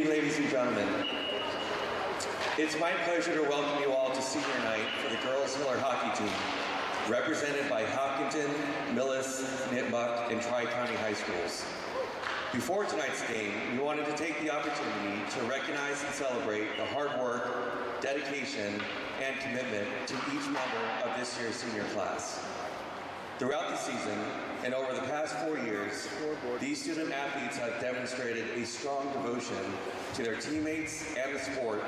evening, ladies and gentlemen. It's my pleasure to welcome you all to senior night for the Girls Hiller hockey team, represented by Hopkinton, Millis, Nipmuc, and Tri-County High Schools. Before tonight's game, we wanted to take the opportunity to recognize and celebrate the hard work, dedication, and commitment to each member of this year's senior class. Throughout the season, and over the past 4 years, these student athletes have demonstrated a strong devotion to their teammates and the sport,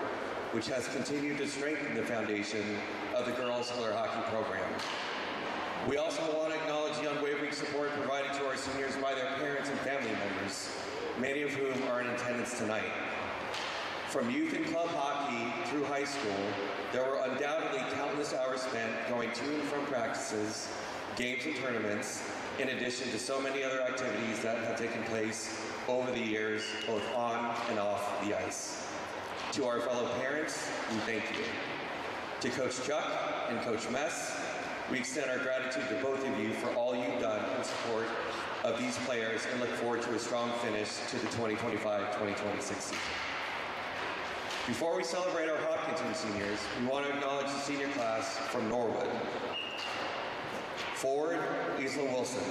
which has continued to strengthen the foundation of the Girls Hiller hockey program. We also want to acknowledge the unwavering support provided to our seniors by their parents and family members, many of whom are in attendance tonight. From youth and club hockey through high school, there were undoubtedly countless hours spent going to and from practices, games and tournaments, in addition to so many other activities that have taken place over the years, both on and off the ice. To our fellow parents, we thank you. To Coach Chuck and Coach Mess, we extend our gratitude to both of you for all you've done in support of these players and look forward to a strong finish to the 2025-2026 season. Before we celebrate our Hopkinton seniors, we want to acknowledge the senior class from Norwood. Forward, Isla Wilson.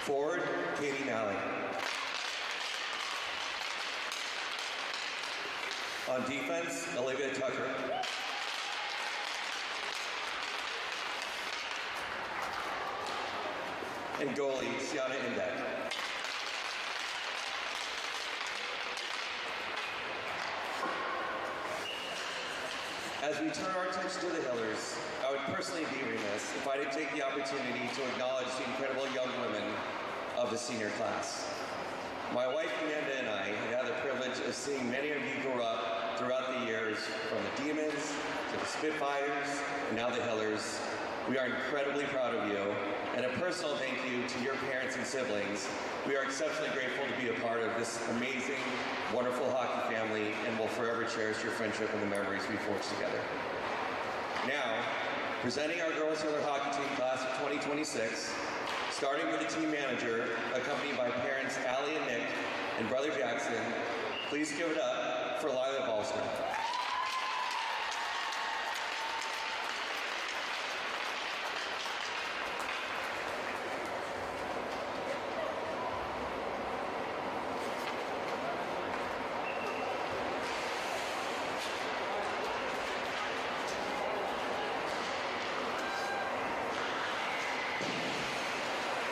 Forward, Katie Nally. On defense, Olivia Tucker. And goalie, Sienna Indek. As we turn our attention to the Hillers, I would personally be remiss if I didn't take the opportunity to acknowledge the incredible young women of the senior class. My wife Amanda and I have had the privilege of seeing many of you grow up throughout the years, from the Demons to the Spitfires and now the Hillers. We are incredibly proud of you, and a personal thank you to your parents and siblings. We are exceptionally grateful to be a part of this amazing, wonderful hockey family, and will forever cherish your friendship and the memories we forged together. Now, presenting our Girls Hiller hockey team class of 2026, starting with the team manager, accompanied by parents Allie and Nick and brother Jackson, please give it up for Lila Balsner.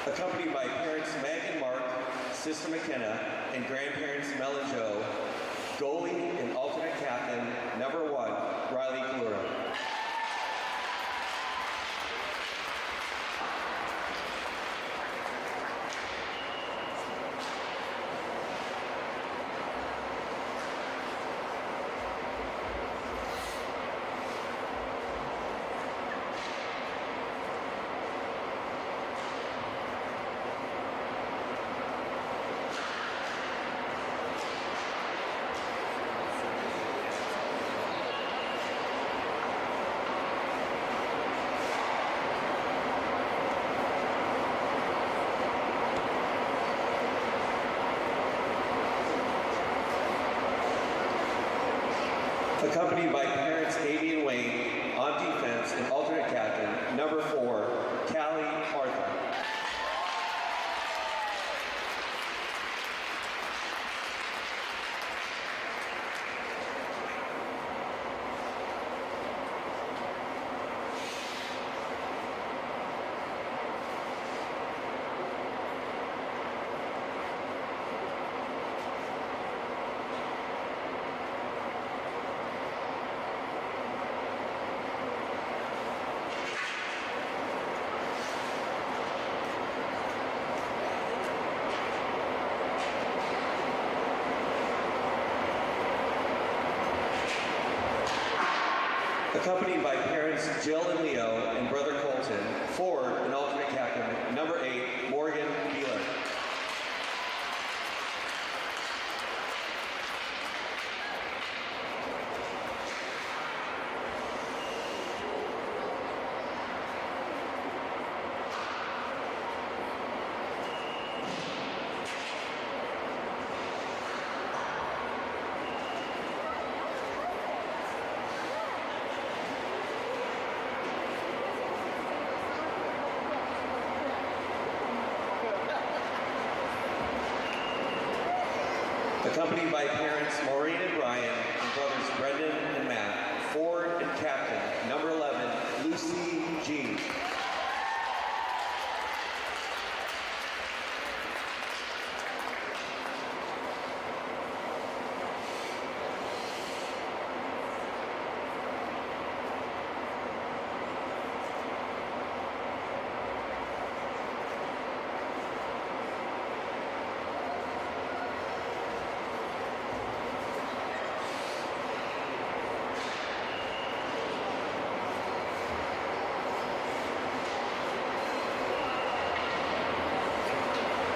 Accompanied by parents Meg and Mark, sister McKenna, and grandparents Mel and Joe, goalie and alternate captain, number 1, Riley Kalura. Accompanied by parents Amy and Wayne, on defense and alternate captain, number 4, Callie Arthur. Accompanied by parents Jill and Leo and brother Colton, forward and alternate captain, number 8, Morgan Beeler. Accompanied by parents Maureen and Brian and brothers Brendan and Matt, forward and captain, number 11, Lucy G.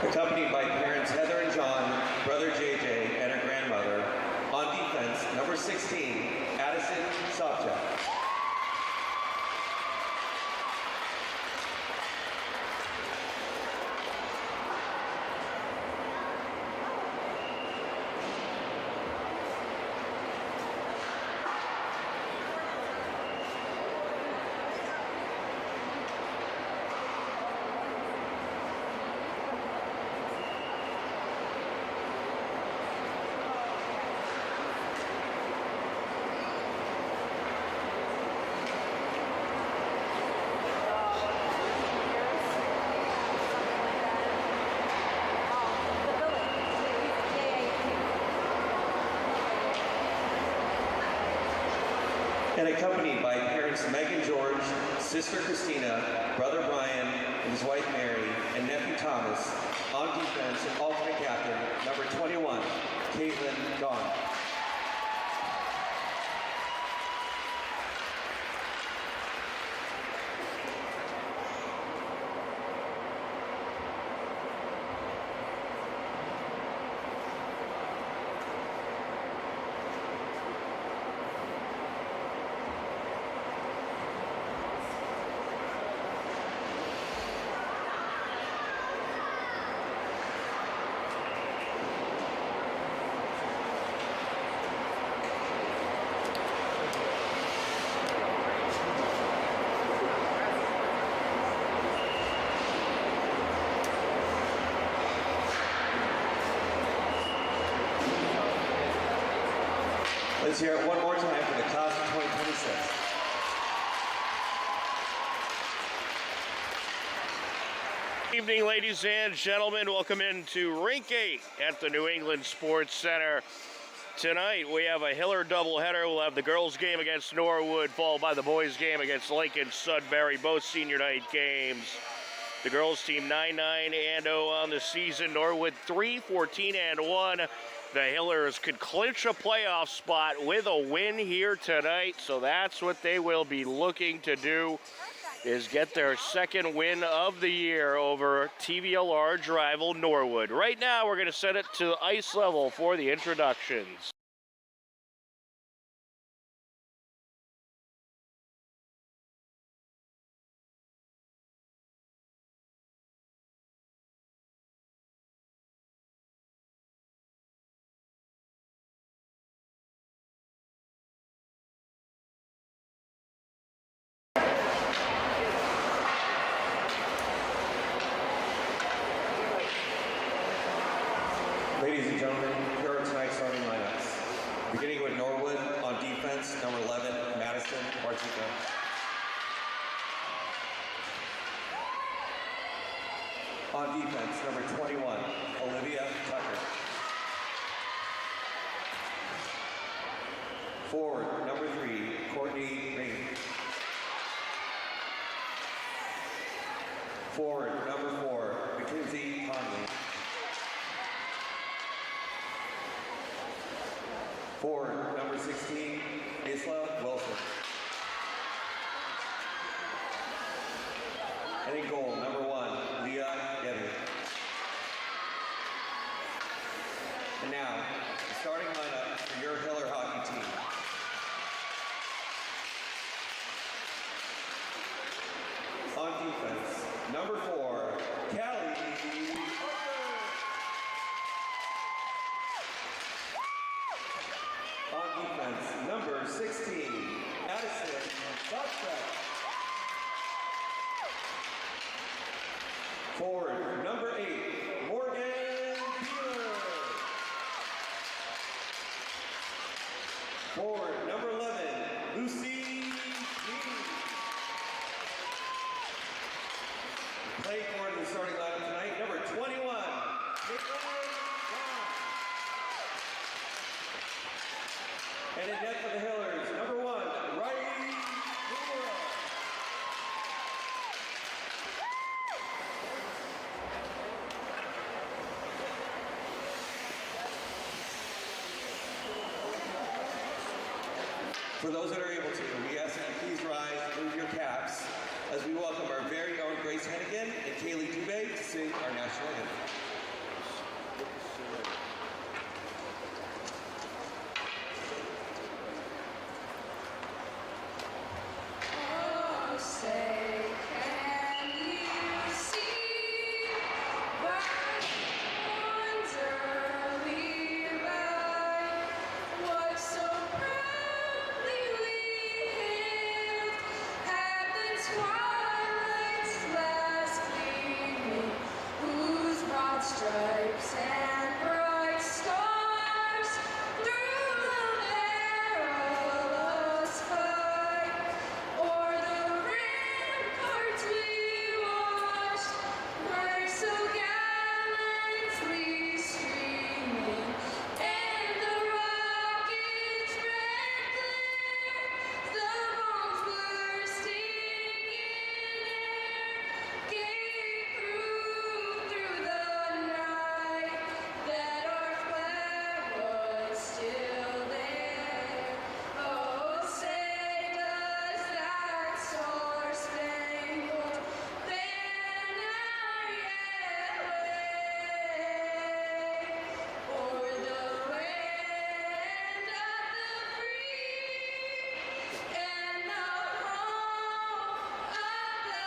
Accompanied by parents Heather and John, brother JJ, and her grandmother. On defense, number 16, Addison Sobchak. And accompanied by parents Megan George, sister Christina, brother Brian, and his wife Mary, and nephew Thomas. On defense, alternate captain, number 21, Caitlin Gaughan. Let's hear it one more time for the class of 2026. Good evening, ladies and gentlemen. Welcome into Rink 8 at the New England Sports Center. Tonight we have a Hiller doubleheader. We'll have the girls' game against Norwood, followed by the boys' game against Lincoln Sudbury, both senior night games. The girls' team 9-9-0 on the season. Norwood 3-14-1. The Hillers could clinch a playoff spot with a win here tonight, so that's what they will be looking to do, is get their second win of the year over TVA large rival Norwood. Right now, we're going to set it to ice level for the introductions. Ladies and gentlemen, here are tonight's starting lineups. Beginning with Norwood on defense, number 11, Madison Varsity. On defense, number 21, Olivia Tucker. Forward, number 3, Courtney Rainey. Forward, number 4, Mackenzie Conley. Forward, number 16, Isla Wilson. And in goal, number 1, Leah Devin. And now, the starting lineup for your Hiller hockey team. On defense, number 4, Callie. On defense, number 16, Addison Sobchak. Forward, number 8, Morgan Peeler. And in net for the Hillers, number 1, Riley Moore. For those that are able to, we ask that you please rise, move your caps, as we welcome our very own Grace Hennigan and Kaylee Dubé to sing our national anthem. Stripes and bright stars through the perilous fight, o'er the ramparts we watched, were so gallantly streaming, and the rockets' red glare, the bombs bursting in air, gave proof through the that our flag was still there. Oh, say does that star-spangled banner yet wave o'er the land of the free and the home of the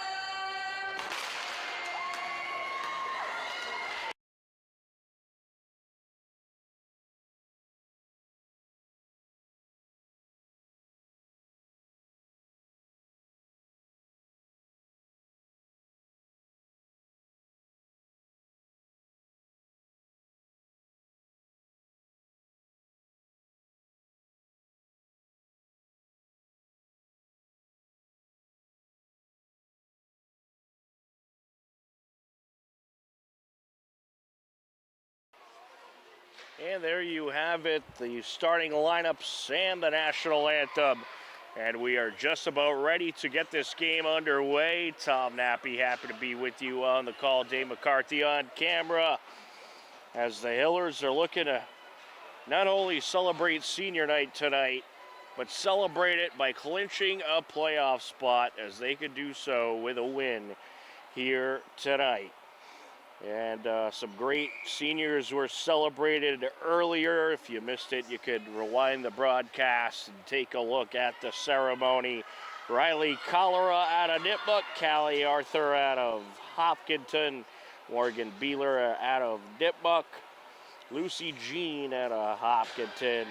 And there you have it, the starting lineups and the national anthem. And we are just about ready to get this game underway. Tom Nappy happy to be with you on the call. Dave McCarthy on camera. As the Hillers are looking to not only celebrate senior night tonight, but celebrate it by clinching a playoff spot, as they could do so with a win here tonight. And some great seniors were celebrated earlier. If you missed it, you could rewind the broadcast and take a look at the ceremony. Riley Cholera out of Nipmuc, Callie Arthur out of Hopkinton, Morgan Beeler out of Nipmuc, Lucy Jean out of Hopkinton,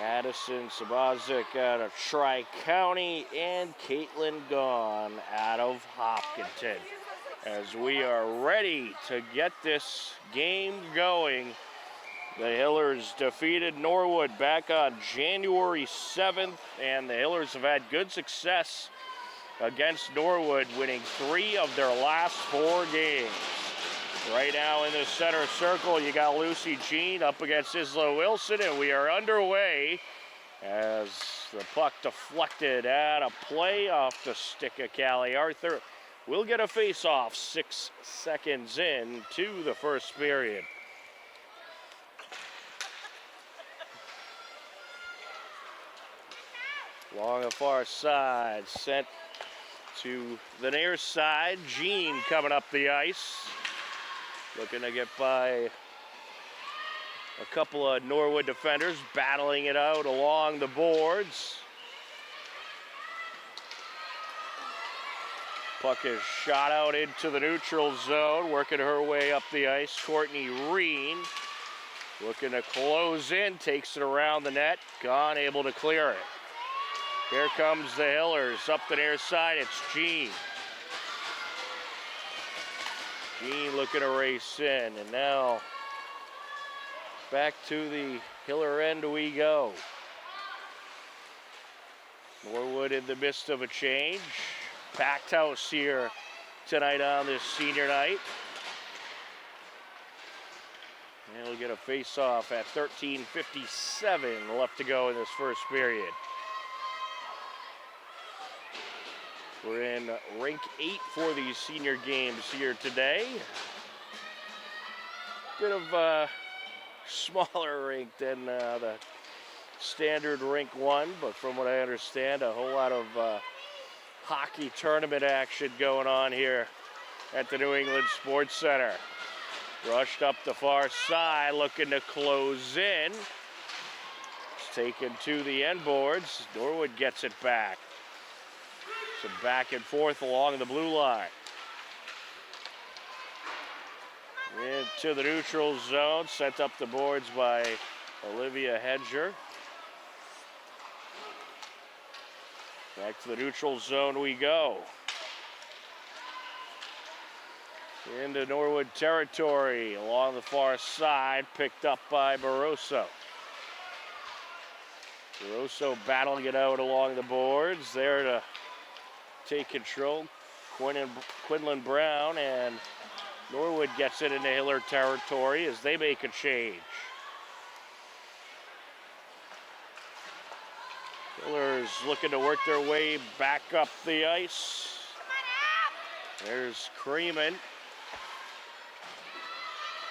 Addison Sabazic out of Tri-County, and Caitlin Gaughan out of Hopkinton. As we are ready to get this game going, the Hillers defeated Norwood back on January 7th, and the Hillers have had good success against Norwood, winning 3 of their last 4 games. Right now in the center circle, you got Lucy Jean up against Isla Wilson, and we are underway as the puck deflected out of play off the stick of Callie Arthur. We'll get a face-off 6 seconds in to the first period. Along the far side, sent to the near side. Jean coming up the ice. Looking to get by a couple of Norwood defenders, battling it out along the boards. Puck is shot out into the neutral zone, working her way up the ice. Courtney Reen looking to close in, takes it around the net. Gaughan able to clear it. Here comes the Hillers up the near side. It's Jean. Jean looking to race in, and now back to the Hiller end we go. Norwood in the midst of a change. Packed house here tonight on this senior night. And we'll get a face-off at 13:57 left to go in this first period. We're in rink 8 for these senior games here today. Bit of a smaller rink than the standard rink 1, but from what I understand, a whole lot of hockey tournament action going on here at the New England Sports Center. Rushed up the far side, looking to close in. It's taken to the end boards. Norwood gets it back. Some back and forth along the blue line. Into the neutral zone, sent up the boards by Olivia Hedger. Back to the neutral zone we go. Into Norwood territory along the far side, picked up by Barroso. Barroso battling it out along the boards, there to take control. Quinlan Brown, and Norwood gets it into Hiller territory as they make a change. Hiller's looking to work their way back up the ice. There's Creeman.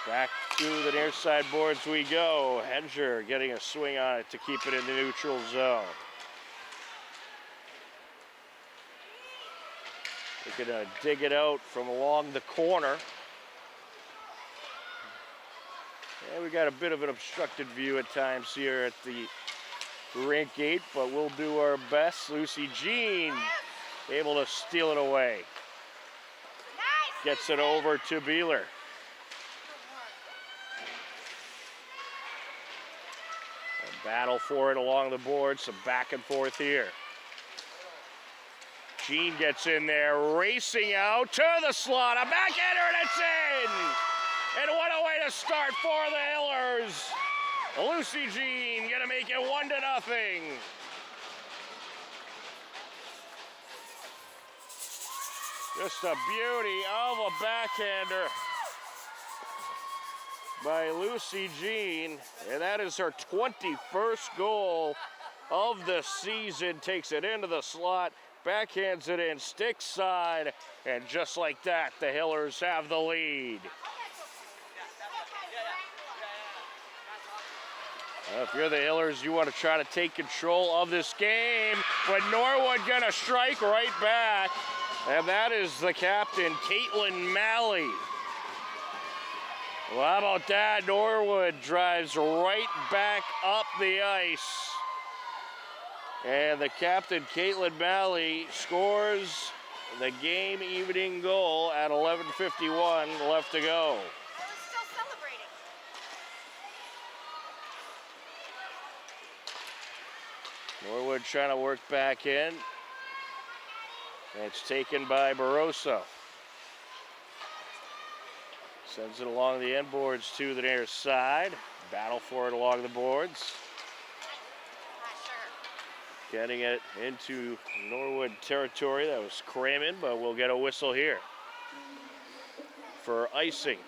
Back to the near side boards we go. Hedger getting a swing on it to keep it in the neutral zone. They're gonna dig it out from along the corner. And we got a bit of an obstructed view at times here at the rink 8, but we'll do our best. Lucy Jean able to steal it away. Gets it over to Beeler. A battle for it along the board, some back and forth here. Jean gets in there, racing out to the slot, a backhander, and it's in! And what a way to start for the Hillers. Lucy Jean gonna make it 1-0. Just a beauty of a backhander by Lucy Jean, and that is her 21st goal of the season. Takes it into the slot, backhands it in, stick side, and just like that, the Hillers have the lead. If you're the Hillers, you want to try to take control of this game, but Norwood gonna strike right back, and that is the captain, Caitlin Malley. Well, how about that? Norwood drives right back up the ice. And the captain, Caitlin Malley, scores the game-evening goal at 11:51 left to go. Still celebrating. Norwood trying to work back in. And it's taken by Barroso. Sends it along the end boards to the near side. Battle for it along the boards. Getting it into Norwood territory. That was Cramen, but we'll get a whistle here for icing.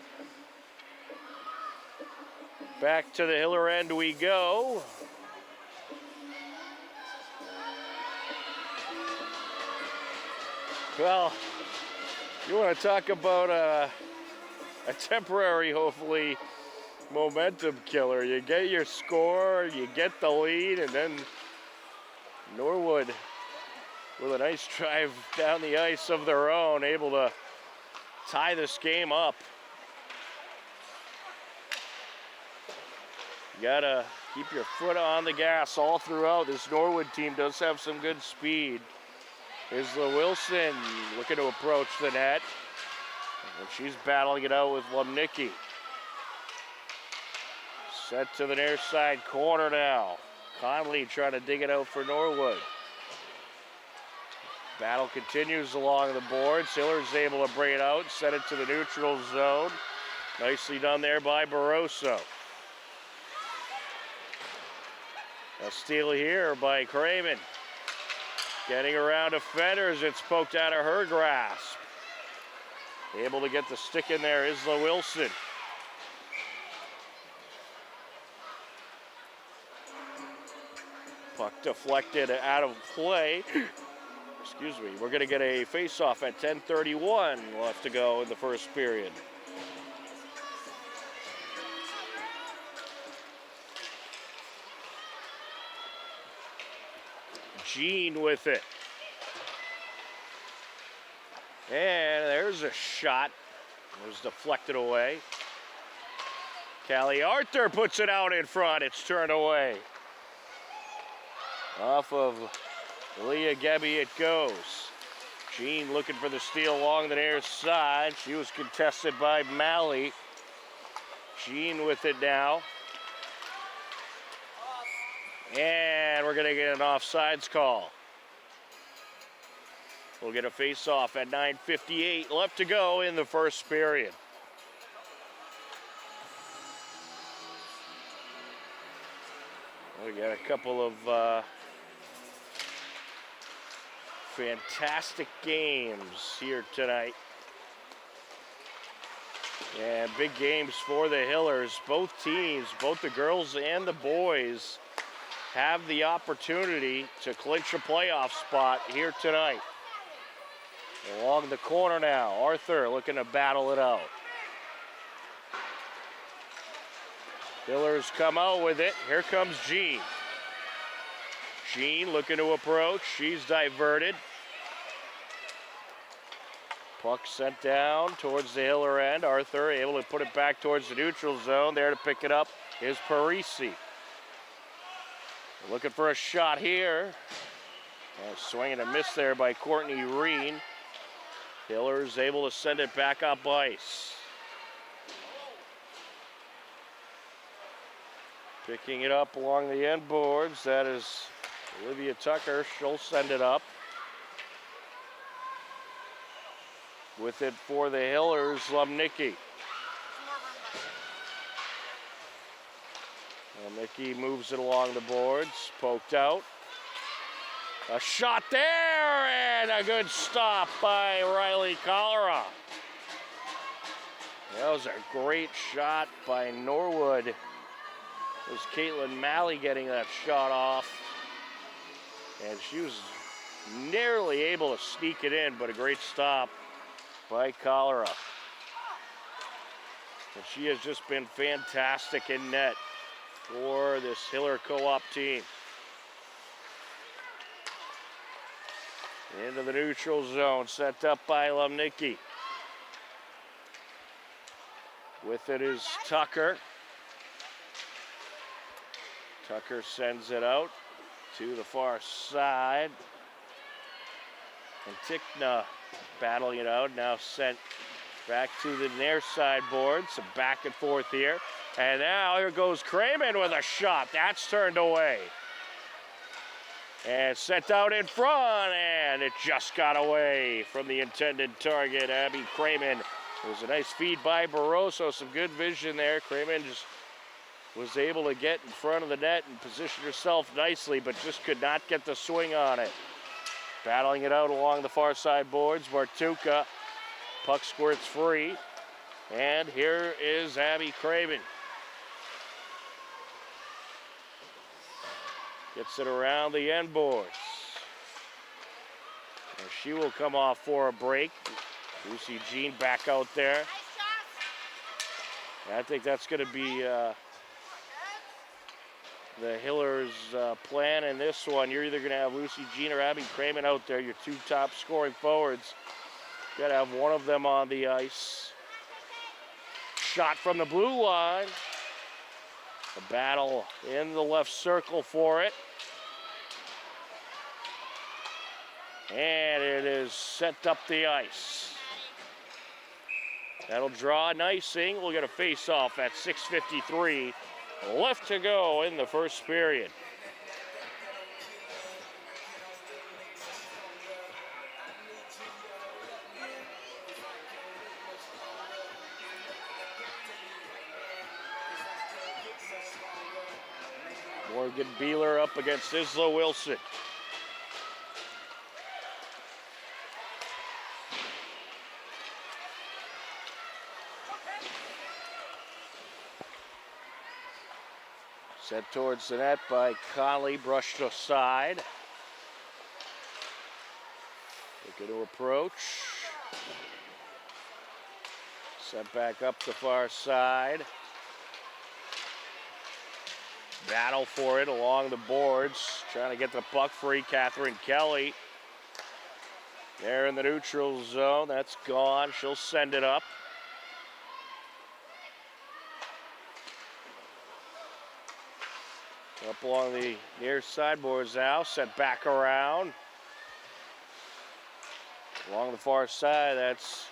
Back to the Hiller end we go. Well, you want to talk about a temporary, hopefully, momentum killer. You get your score, you get the lead, and then Norwood, with a nice drive down the ice of their own, able to tie this game up. You gotta keep your foot on the gas all throughout. This Norwood team does have some good speed. Isla Wilson looking to approach the net. And she's battling it out with Lumnicki. Set to the near side corner now. Conley trying to dig it out for Norwood. Battle continues along the boards. Hiller's able to bring it out, set it to the neutral zone. Nicely done there by Barroso. A steal here by Cramen. Getting around defenders, it's poked out of her grasp. Able to get the stick in there, Isla Wilson. Puck deflected out of play. Excuse me. We're going to get a face-off at 10:31 left to go in the first period. Jean with it. And there's a shot. It was deflected away. Callie Arthur puts it out in front. It's turned away. Off of Leah Gebby it goes. Jean looking for the steal along the near side. She was contested by Malley. Jean with it now. And we're going to get an offsides call. We'll get a face-off at 9:58 left to go in the first period. We got a couple of fantastic games here tonight. And big games for the Hillers. Both teams, both the girls and the boys, have the opportunity to clinch a playoff spot here tonight. Along the corner now, Arthur looking to battle it out. Hillers come out with it. Here comes Jean. Jean looking to approach. She's diverted. Puck sent down towards the Hiller end. Arthur able to put it back towards the neutral zone. There to pick it up is Parisi. Looking for a shot here. And a swing and a miss there by Courtney Reen. Hillers able to send it back up ice. Picking it up along the end boards. That is Olivia Tucker. She'll send it up. With it for the Hillers, Lumnicki. Lumnicki moves it along the boards. Poked out. A shot there, and a good stop by Riley Cholera. That was a great shot by Norwood. It was Caitlin Malley getting that shot off. And she was nearly able to sneak it in, but a great stop by Cholera. And she has just been fantastic in net for this Hiller Co-op team. Into the neutral zone, set up by Lumnicki. With it is Tucker. Tucker sends it out to the far side. And Tickna battling it out, now sent back to the near side board. Some back and forth here. And now here goes Crayman with a shot. That's turned away. And sent out in front, and it just got away from the intended target, Abby Crayman. It was a nice feed by Barroso, some good vision there. Crayman just was able to get in front of the net and position herself nicely, but just could not get the swing on it. Battling it out along the far side boards, Martuka. Puck squirts free, and here is Abby Crayman. Gets it around the end boards. And she will come off for a break. Lucy Jean back out there. And I think that's going to be the Hillers' plan in this one. You're either going to have Lucy Jean or Abby Crayman out there, your two top scoring forwards. Got to have one of them on the ice. Shot from the blue line. A battle in the left circle for it. And it is sent up the ice. That'll draw an icing. We'll get a face-off at 6:53 left to go in the first period. Morgan Beeler up against Isla Wilson. Sent towards the net by Conley, brushed aside. Looking to approach. Sent back up the far side. Battle for it along the boards. Trying to get the puck free. Catherine Kelly. There in the neutral zone. That's gone. She'll send it up. Up along the near sideboards now. Sent back around. Along the far side, that's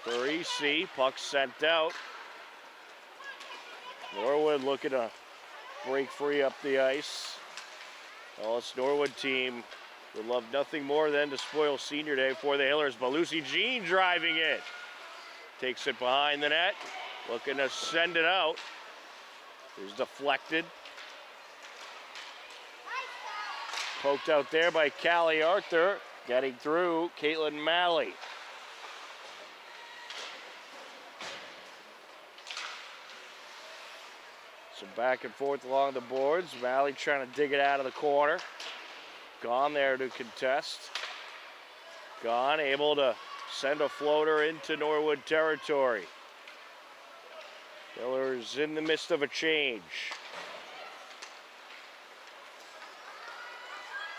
Varsity. Puck sent out. Norwood looking to break free up the ice. Well, this Norwood team would love nothing more than to spoil senior day for the Hillers. But Lucy Jean driving it. Takes it behind the net. Looking to send it out. It's deflected. Poked out there by Callie Arthur. Getting through, Caitlin Malley. So back and forth along the boards. Malley trying to dig it out of the corner. Gone there to contest. Gone, able to send a floater into Norwood territory. Hillers in the midst of a change.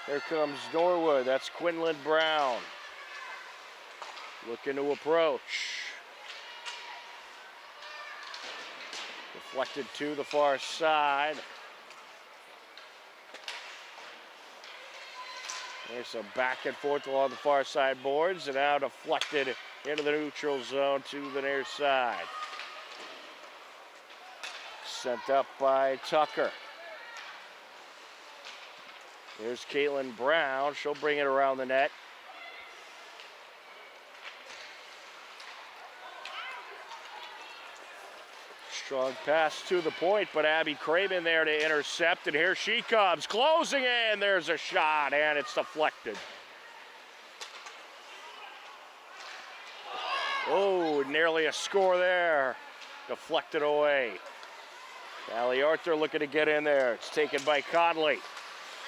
Here comes Norwood. That's Quinlan Brown. Looking to approach. Deflected to the far side. There's some back and forth along the far side boards, and now deflected into the neutral zone to the near side. Sent up by Tucker. Here's Caitlin Brown. She'll bring it around the net. Strong pass to the point, but Abby Craven there to intercept, and here she comes. Closing in. There's a shot, and it's deflected. Oh, nearly a score there. Deflected away. Callie Arthur looking to get in there. It's taken by Conley.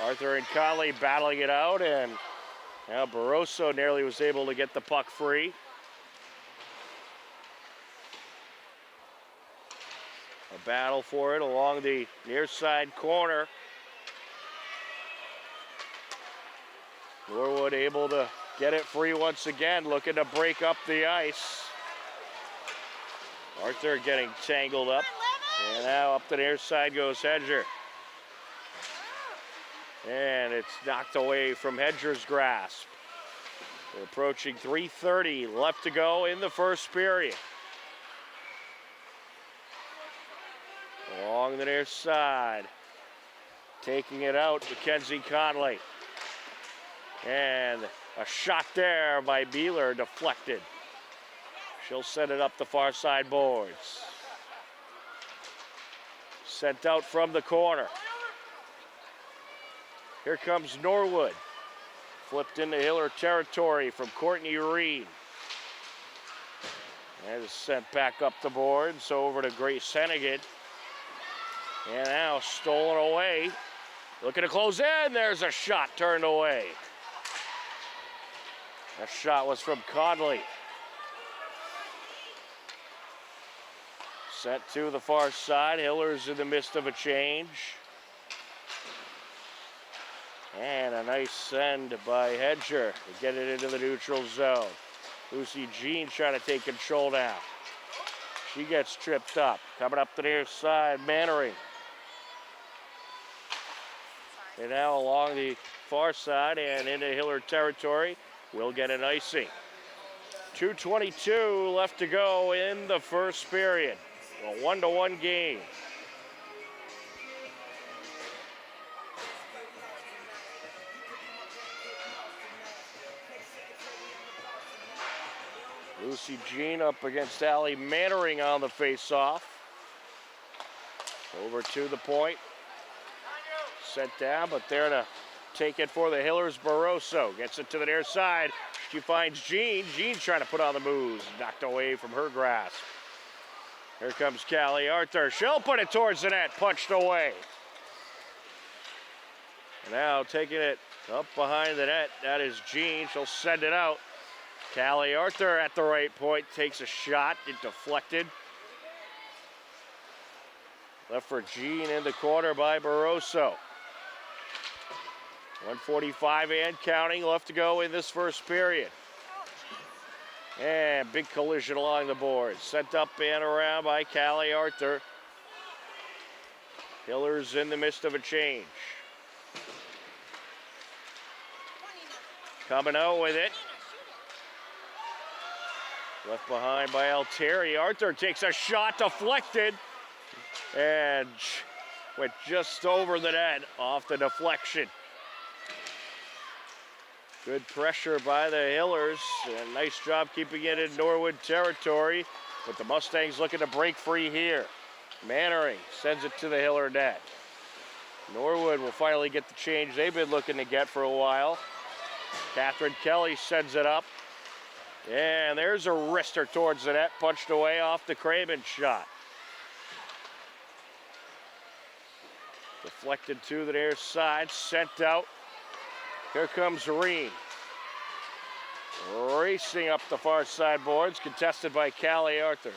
Arthur and Conley battling it out, and now Barroso nearly was able to get the puck free. A battle for it along the near side corner. Norwood able to get it free once again, looking to break up the ice. Arthur getting tangled up, and now up the near side goes Hedger. And it's knocked away from Hedger's grasp. We're approaching 3:30 left to go in the first period. Along the near side. Taking it out, Mackenzie Conley. And a shot there by Beeler, deflected. She'll send it up the far side boards. Sent out from the corner. Here comes Norwood. Flipped into Hiller territory from Courtney Reed. And it's sent back up the boards over to Grace Hennigan. And now stolen away. Looking to close in. There's a shot turned away. That shot was from Conley. Sent to the far side. Hiller's in the midst of a change. And a nice send by Hedger to get it into the neutral zone. Lucy Jean trying to take control now. She gets tripped up. Coming up the near side, Mannering. And now along the far side and into Hiller territory, we'll get an icing. 2:22 left to go in the first period. A 1-1 game. Lucy Jean up against Allie Mannering on the face-off. Over to the point. Sent down, but there to take it for the Hillers. Barroso gets it to the near side. She finds Jean. Jean trying to put on the moves. Knocked away from her grasp. Here comes Callie Arthur. She'll put it towards the net, punched away. Now taking it up behind the net, that is Jean. She'll send it out. Callie Arthur at the right point, takes a shot, it deflected. Left for Jean in the corner by Barroso. 1:45 and counting left to go in this first period. And big collision along the boards. Sent up and around by Callie Arthur. Hillers in the midst of a change. Coming out with it. Left behind by Altieri. Arthur takes a shot, deflected. And went just over the net off the deflection. Good pressure by the Hillers, and nice job keeping it in Norwood territory, but the Mustangs looking to break free here. Mannering sends it to the Hiller net. Norwood will finally get the change they've been looking to get for a while. Catherine Kelly sends it up, and there's a wrister towards the net, punched away off the Craven shot. Deflected to the near side, sent out. Here comes Reen. Racing up the far side boards, contested by Callie Arthur.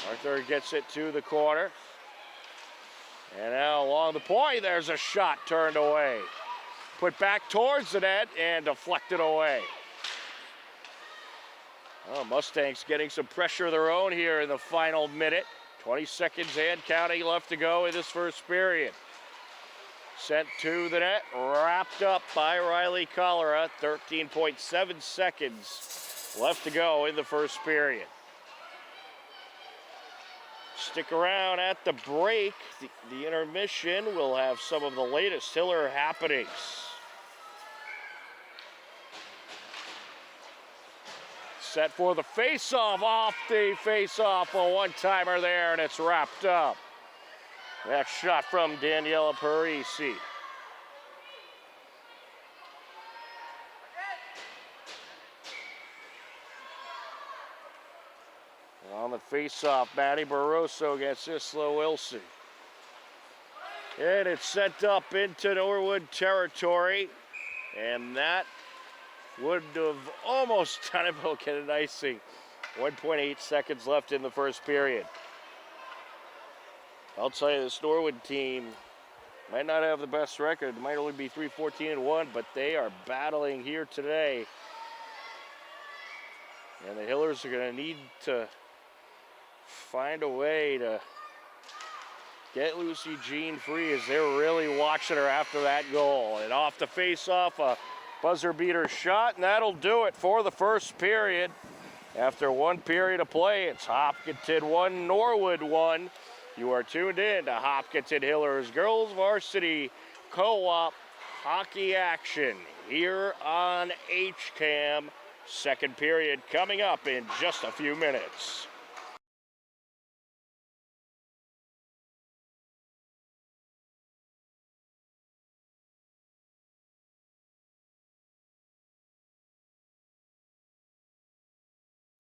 Arthur gets it to the corner. And now along the point, there's a shot turned away. Put back towards the net and deflected away. Oh, Mustangs getting some pressure of their own here in the final minute. 20 seconds and counting left to go in this first period. Sent to the net, wrapped up by Riley Cholera. 13.7 seconds left to go in the first period. Stick around at the break. The intermission will have some of the latest Hiller happenings. Set for the face-off, off the face-off, a one-timer there, and it's wrapped up. That shot from Daniela Parisi. On the face-off, Maddie Barroso against Isla Wilson. And it's sent up into Norwood territory, and that would have almost done it, but get an icing. 1.8 seconds left in the first period. I'll tell you, this Norwood team might not have the best record. It might only be 3-14-1, but they are battling here today. And the Hillers are going to need to find a way to get Lucy Jean free, as they're really watching her after that goal. And off the face-off, a buzzer beater shot, and that'll do it for the first period. After one period of play, it's Hopkinton 1, Norwood 1. You are tuned in to Hopkinton Hillers Girls Varsity Co-op Hockey action here on HCAM. Second period coming up in just a few minutes.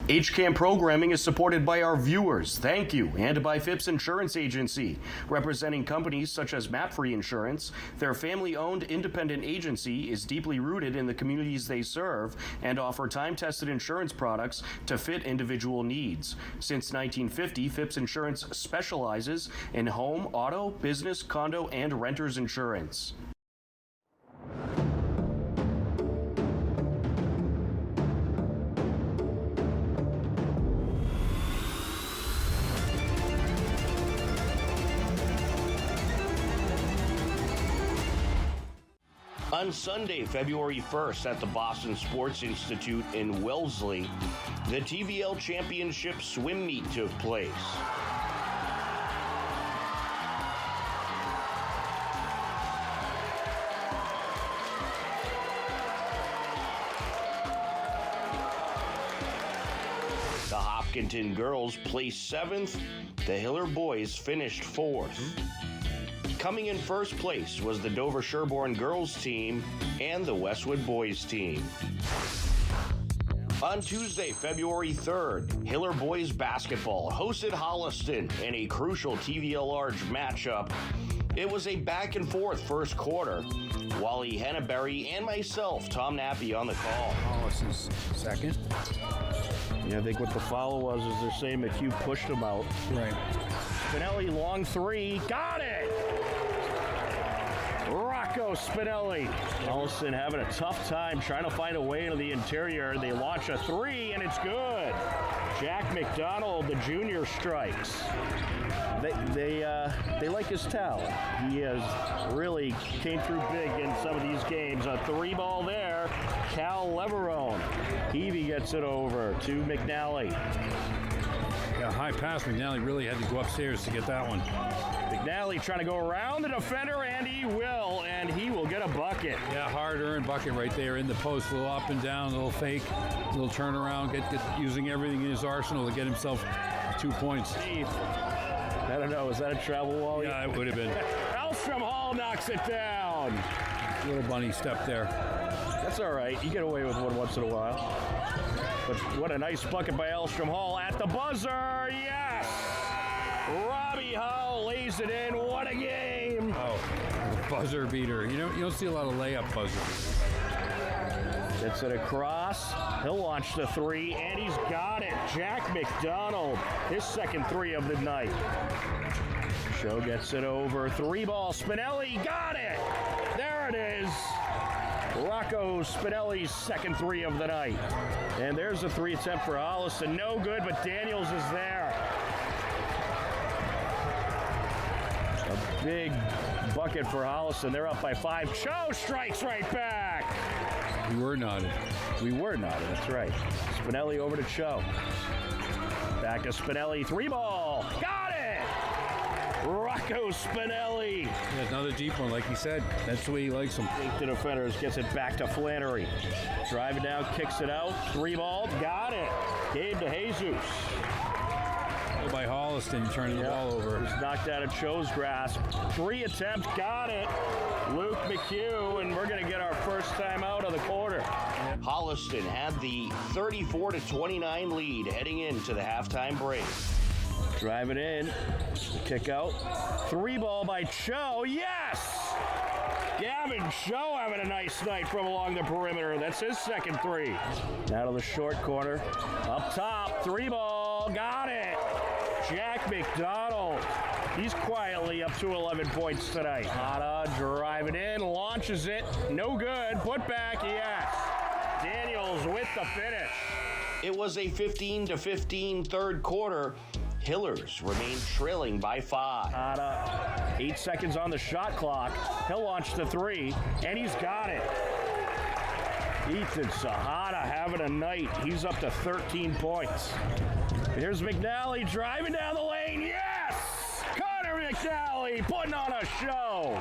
HCAM programming is supported by our viewers, thank you, and by Phipps Insurance Agency, representing companies such as MapFree Insurance. Their family-owned independent agency is deeply rooted in the communities they serve and offer time-tested insurance products to fit individual needs. Since 1950, Phipps Insurance specializes in home, auto, business, condo, and renters insurance. On Sunday, February 1st, at the Boston Sports Institute in Wellesley, the TVL Championship swim meet took place. The Hopkinton girls placed 7th, the Hiller boys finished 4th. Coming in first place was the Dover Sherborne girls team and the Westwood boys team. On Tuesday, February 3rd, Hiller boys basketball hosted Holliston in a crucial TV-large matchup. It was a back-and-forth first quarter. Wally Henneberry and myself, Tom Nappy, on the call. Holliston's second. Yeah, I think what the foul was is they're saying McHugh pushed him out. Right. Spinelli, long three, got it! Rocco Spinelli. Holliston having a tough time trying to find a way into the interior. They launch a three, and it's good. Jack McDonald, the junior, strikes. They like his talent. He has really came through big in some of these games. A three ball there. Cal Leverone. Heavey gets it over to McNally. Yeah, high pass. McNally really had to go upstairs to get that one. McNally trying to go around the defender, and he will get a bucket. Yeah, hard-earned bucket right there in the post. A little up and down, a little fake, a little turnaround, get using everything in his arsenal to get himself 2 points. I don't know, is that a travel wall? Yeah, it would have been. Elstrom Hall knocks it down. Little bunny step there. That's all right. You get away with one once in a while. But what a nice bucket by Elstrom Hall at the buzzer. Yes! Robbie Howell lays it in. What a game! Oh, buzzer beater. You don't see a lot of layup buzzers. Gets it across. He'll launch the three, and he's got it. Jack McDonald, his second three of the night. Show gets it over. Three ball. Spinelli got it. There it is. Rocco Spinelli's second three of the night. And there's a three attempt for Holliston. No good, but Daniels is there. A big bucket for Holliston. They're up by 5. Cho strikes right back. We were nodded. That's right. Spinelli over to Cho. Back to Spinelli. Three ball. Got it! Rocco Spinelli. Yeah, another deep one, like he said. That's the way he likes them. The defenders gets it back to Flannery. Driving down, kicks it out. Three ball. Got it. Gabe to Jesus. By Holliston turning the ball over. He's knocked out of Cho's grasp. Three attempt, got it. Luke McHugh, and we're going to get our first time out of the quarter. Holliston had the 34-29 lead heading into the halftime break. Drive it in. Kick out. Three ball by Cho. Yes! Gavin Cho having a nice night from along the perimeter. That's his second three. Now to the short corner. Up top. Three ball. Got it. Jack McDonald. He's quietly up to 11 points tonight. Hada driving in. Launches it. No good. Put back. Yes. Daniels with the finish. It was a 15-15 third quarter. Hillers remained trailing by 5. Hada, 8 seconds on the shot clock. He'll launch the three, and he's got it. Ethan Sahada having a night. He's up to 13 points. Here's McNally driving down the lane. Yes! Connor McNally putting on a show.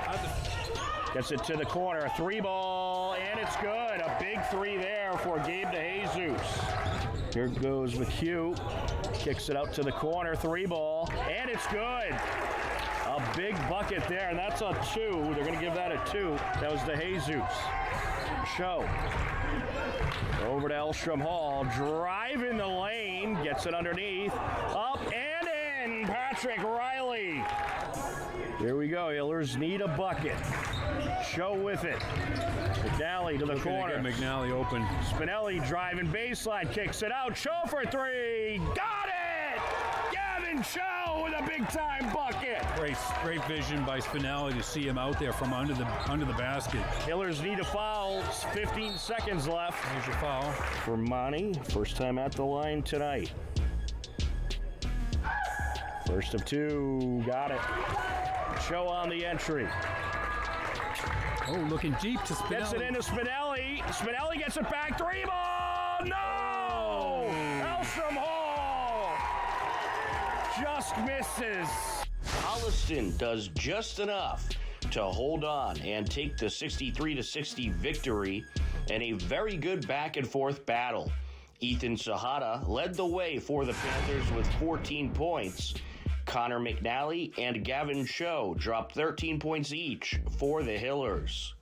Gets it to the corner. Three ball, and it's good. A big three there for Gabe DeJesus. Here goes McHugh. Kicks it out to the corner. Three ball, and it's good. A big bucket there, and that's a 2. They're going to give that a 2. That was DeJesus. Show. Over to Elstrom Hall. Driving the lane. Gets it underneath. Up and in. Patrick Riley. Here we go. Hillers need a bucket. Show with it. McNally to the corner. McNally open. Spinelli driving baseline. Kicks it out. Cho for three. Got it! Gavin Cho with a big-time bucket. Great vision by Spinelli to see him out there from under the basket. Hillers need a foul. 15 seconds left. There's your foul. For Monty. First time at the line tonight. First of 2. Got it. Cho on the entry. Oh, looking deep to Spinelli. Gets it into Spinelli. Spinelli gets it back. Three ball. No! Elstrom Hall just misses. Holliston does just enough to hold on and take the 63-60 victory in a very good back-and-forth battle. Ethan Sahada led the way for the Panthers with 14 points. Connor McNally and Gavin Cho dropped 13 points each for the Hillers.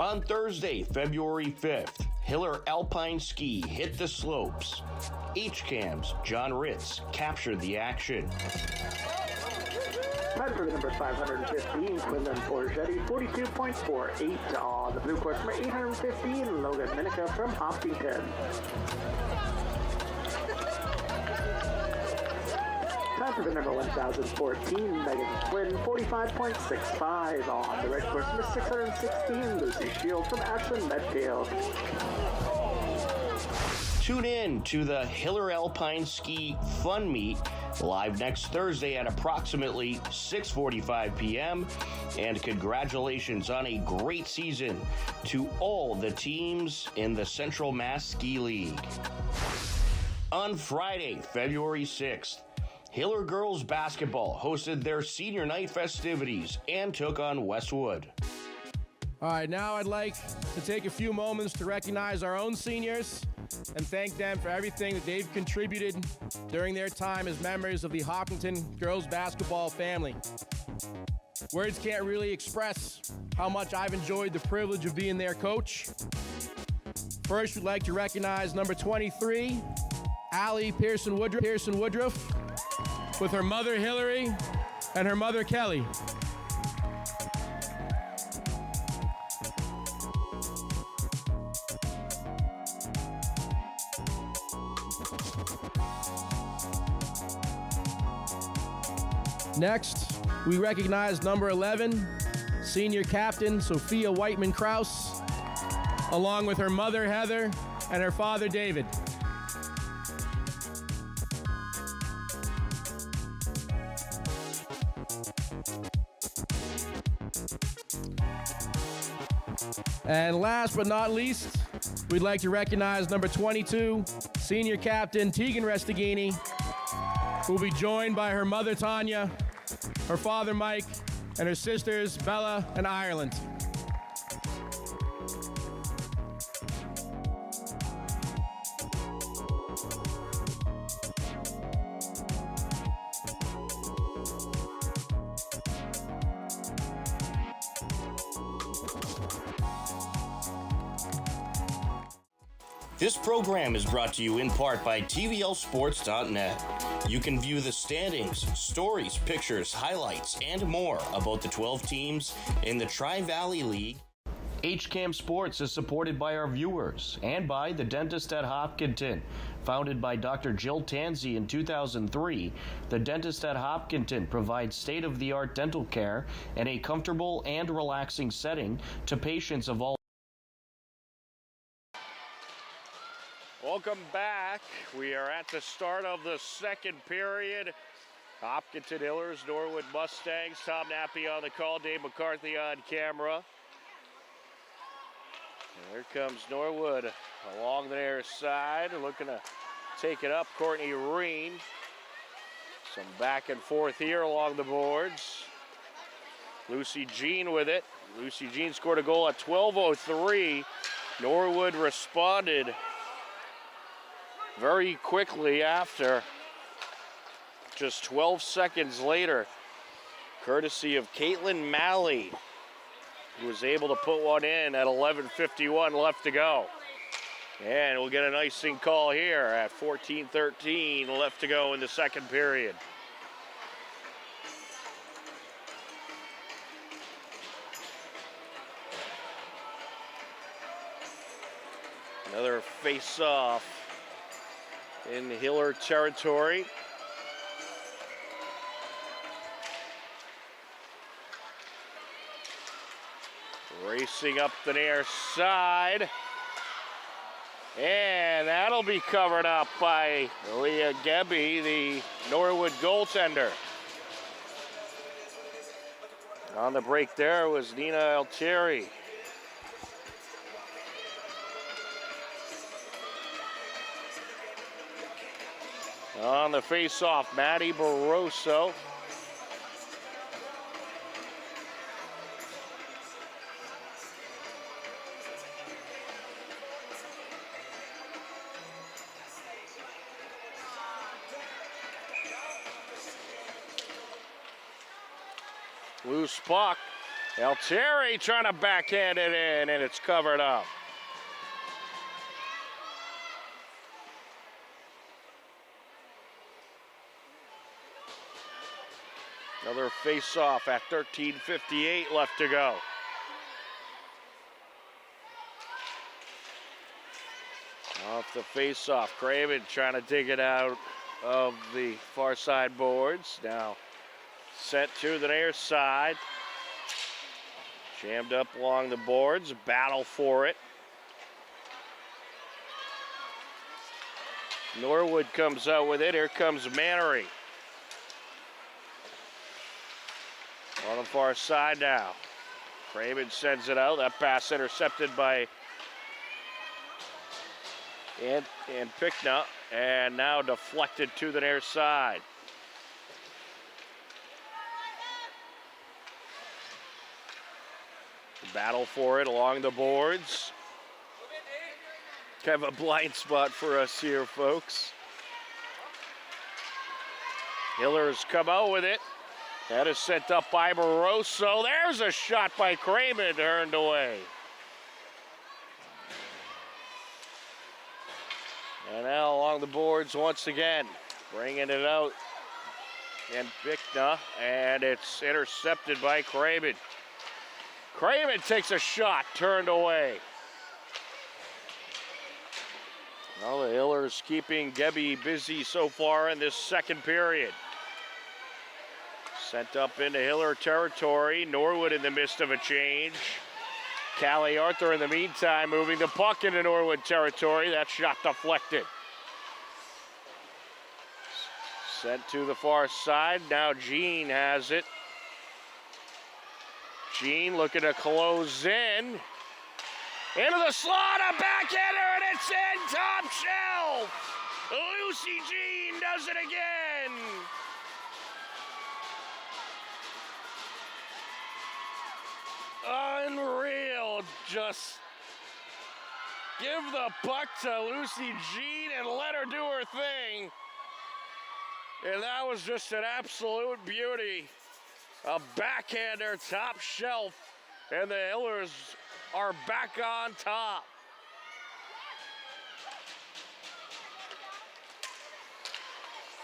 On Thursday, February 5th, Hiller Alpine Ski hit the slopes. HCAM's John Ritz captured the action. Time for the number 515, Quinlan Forgetti, 42.48 on the blue course. Number 815, Logan Minica from Hopkinton. Time for the number 1014, Megan Quinn, 45.65 on the red course. Number 616, Lucy Shield from Ashland Medfield. Tune in to the Hiller Alpine Ski Fun Meet live next Thursday at approximately 6:45 p.m. And congratulations on a great season to all the teams in the Central Mass Ski League. On Friday, February 6th, Hiller girls basketball hosted their senior night festivities and took on Westwood. All right, now I'd like to take a few moments to recognize our own seniors and thank them for everything that they've contributed during their time as members of the Hopkinton girls basketball family. Words can't really express how much I've enjoyed the privilege of being their coach. First, we'd like to recognize number 23, Allie Pearson Woodruff, with her mother Hillary and her mother Kelly. Next, we recognize number 11, senior captain Sophia Whiteman-Kraus, along with her mother Heather and her father David. And last but not least, we'd like to recognize number 22, senior captain Tegan Restaghini, who will be joined by her mother Tanya, her father Mike, and her sisters Bella and Ireland. This program is brought to you in part by TVLSports.net. You can view the standings, stories, pictures, highlights, and more about the 12 teams in the Tri-Valley League. HCAM Sports is supported by our viewers and by the Dentist at Hopkinton. Founded by Dr. Jill Tansey in 2003, the Dentist at Hopkinton provides state-of-the-art dental care in a comfortable and relaxing setting to patients of all. Welcome back. We are at the start of the second period. Hopkinton Hillers, Norwood Mustangs. Tom Nappy on the call, Dave McCarthy on camera. And here comes Norwood along their side, looking to take it up. Courtney Reen. Some back and forth here along the boards. Lucy Jean with it. Lucy Jean scored a goal at 12:03. Norwood responded very quickly after, just 12 seconds later, courtesy of Caitlin Malley, who was able to put one in at 11:51 left to go. And we'll get an icing call here at 14:13 left to go in the second period. Another face-off in Hiller territory. Racing up the near side. And that'll be covered up by Leah Gebbe, the Norwood goaltender. On the break there was Nina Altieri. On the face-off, Maddie Barroso. Loose puck. Altieri trying to backhand it in, and it's covered up. Another face-off at 13:58 left to go. Off the face-off, Craven trying to dig it out of the far side boards. Now sent to the near side. Jammed up along the boards, battle for it. Norwood comes out with it. Here comes Mannery. On the far side now. Craven sends it out. That pass intercepted by and Pickna, and now deflected to the near side. Battle for it along the boards. Kind of a blind spot for us here, folks. Hiller's come out with it. That is sent up by Barroso. There's a shot by Craven, turned away. And now along the boards once again, bringing it out. And Pickna, and it's intercepted by Craven. Craven takes a shot, turned away. Well, the Hillers keeping Gebby busy so far in this second period. Sent up into Hiller territory. Norwood in the midst of a change. Callie Arthur in the meantime moving the puck into Norwood territory. That shot deflected. Sent to the far side. Now Jean has it. Jean looking to close in. Into the slot, a backhander, and it's in, top shelf. Lucy Jean does it again. Unreal, just give the puck to Lucy Jean and let her do her thing. And that was just an absolute beauty. A backhander, top shelf, and the Hillers are back on top.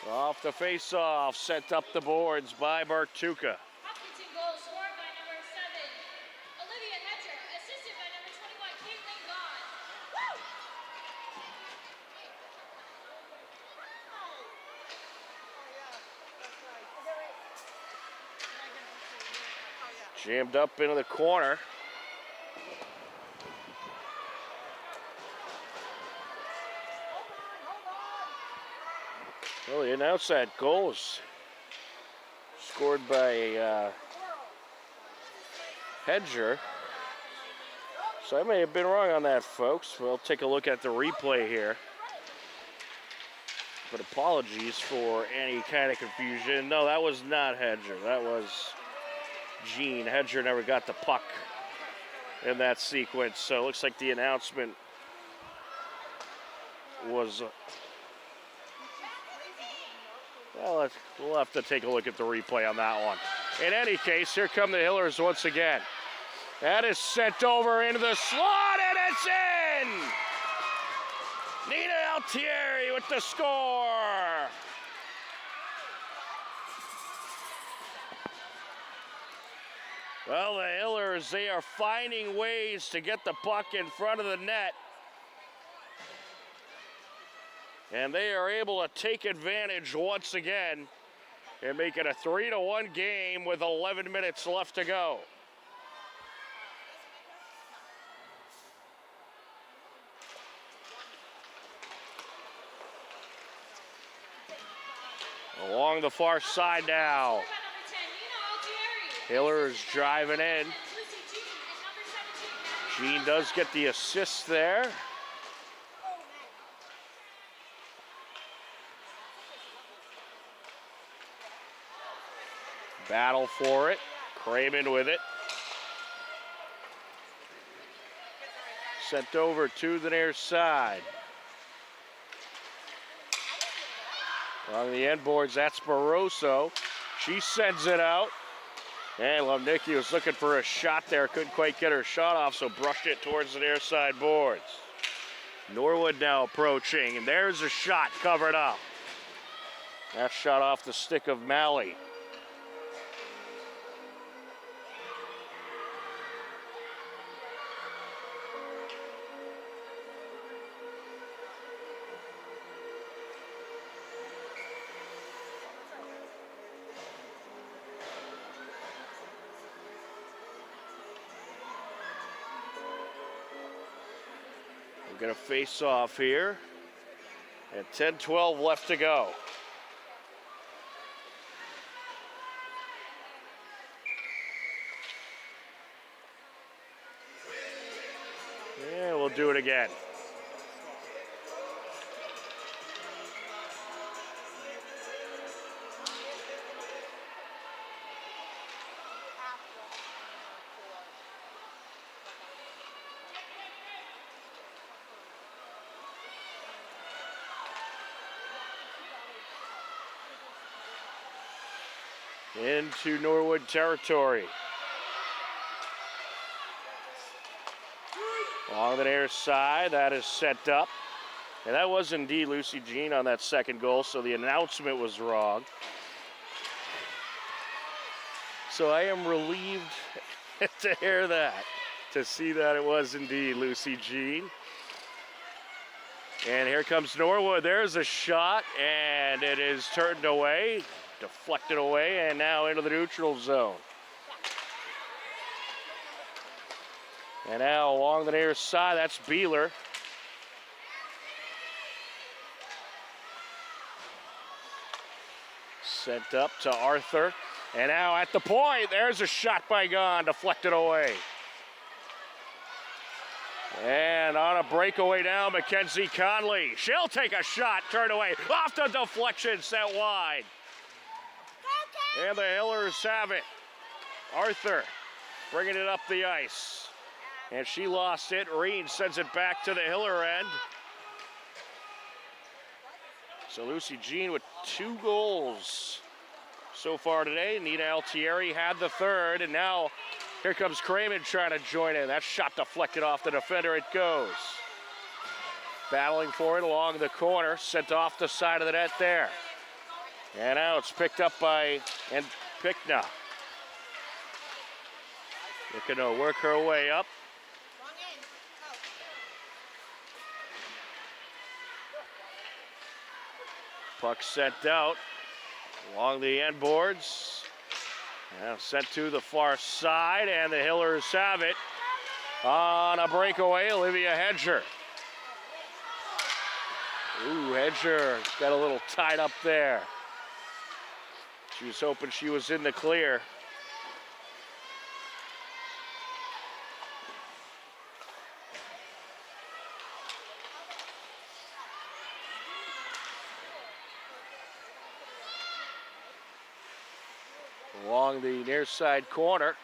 Off the face-off, sent up the boards by Bartuka. Hopkinton goal scored by number 7, Olivia Hedger, assisted by number 21, Caitlin Gahn. Jammed up into the corner. Well, they announced that goal was scored by Hedger. So I may have been wrong on that, folks. We'll take a look at the replay here. But apologies for any kind of confusion. No, that was not Hedger. That was Jean. Hedger never got the puck in that sequence. So it looks like the announcement was... well, we'll have to take a look at the replay on that one. In any case, here come the Hillers once again. That is sent over into the slot, and it's in! Nina Altieri with the score! Well, the Hillers, they are finding ways to get the puck in front of the net. And they are able to take advantage once again and make it a 3-1 game with 11 minutes left to go. Along the far side now. Hillers driving in. Jean does get the assist there. Battle for it. Craven with it. Sent over to the near side. Along the end boards, that's Barroso. She sends it out. And Lomnicki was looking for a shot there. Couldn't quite get her shot off, so brushed it towards the near side boards. Norwood now approaching, and there's a shot covered up. That shot off the stick of Malley. We're going to face off here. And 10-12 left to go. Yeah, we'll do it again. Into Norwood territory. Along the near side, that is set up. And that was indeed Lucy Jean on that second goal, so the announcement was wrong. So I am relieved to hear that, to see that it was indeed Lucy Jean. And here comes Norwood. There's a shot, and it is turned away. Deflected away and now into the neutral zone. And now along the near side, that's Beeler. Sent up to Arthur. And now at the point, there's a shot by Gahn, deflected away. And on a breakaway now, Mackenzie Conley. She'll take a shot, turned away. Off the deflection, set wide. And the Hillers have it. Arthur bringing it up the ice. And she lost it. Reen sends it back to the Hiller end. So Lucy Jean with 2 goals so far today. Nina Altieri had the third. And now here comes Craven trying to join in. That shot deflected off the defender. It goes. Battling for it along the corner. Sent off the side of the net there. And now it's picked up by Pickna. Looking to work her way up. Puck sent out along the end boards. Now sent to the far side, and the Hillers have it on a breakaway. Olivia Hedger. Ooh, Hedger got a little tied up there. She was hoping she was in the clear. Along the near side corner.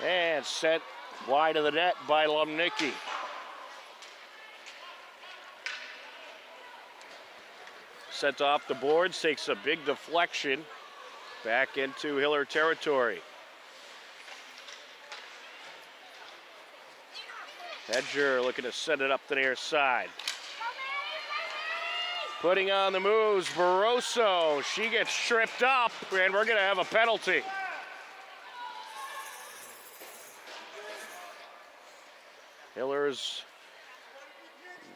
And sent wide of the net by Lumnicki. Sent off the boards, takes a big deflection back into Hiller territory. Hedger looking to send it up the near side. Putting on the moves, Barroso. She gets tripped up, and we're going to have a penalty. Hillers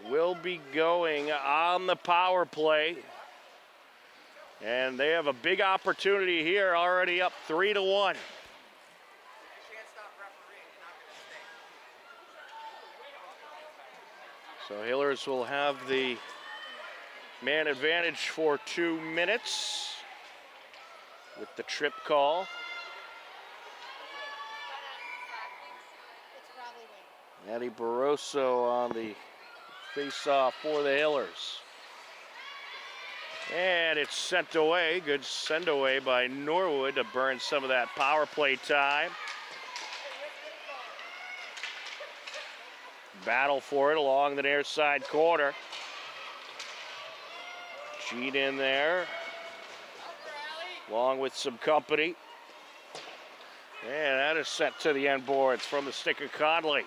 will be going on the power play. And they have a big opportunity here, already up 3-1. So Hillers will have the man advantage for 2 minutes with the trip call. Maddie Barroso on the face-off for the Hillers. And it's sent away. Good send away by Norwood to burn some of that power play time. Battle for it along the near side corner. Jean in there, along with some company. And that is sent to the end boards from the stick of Conley.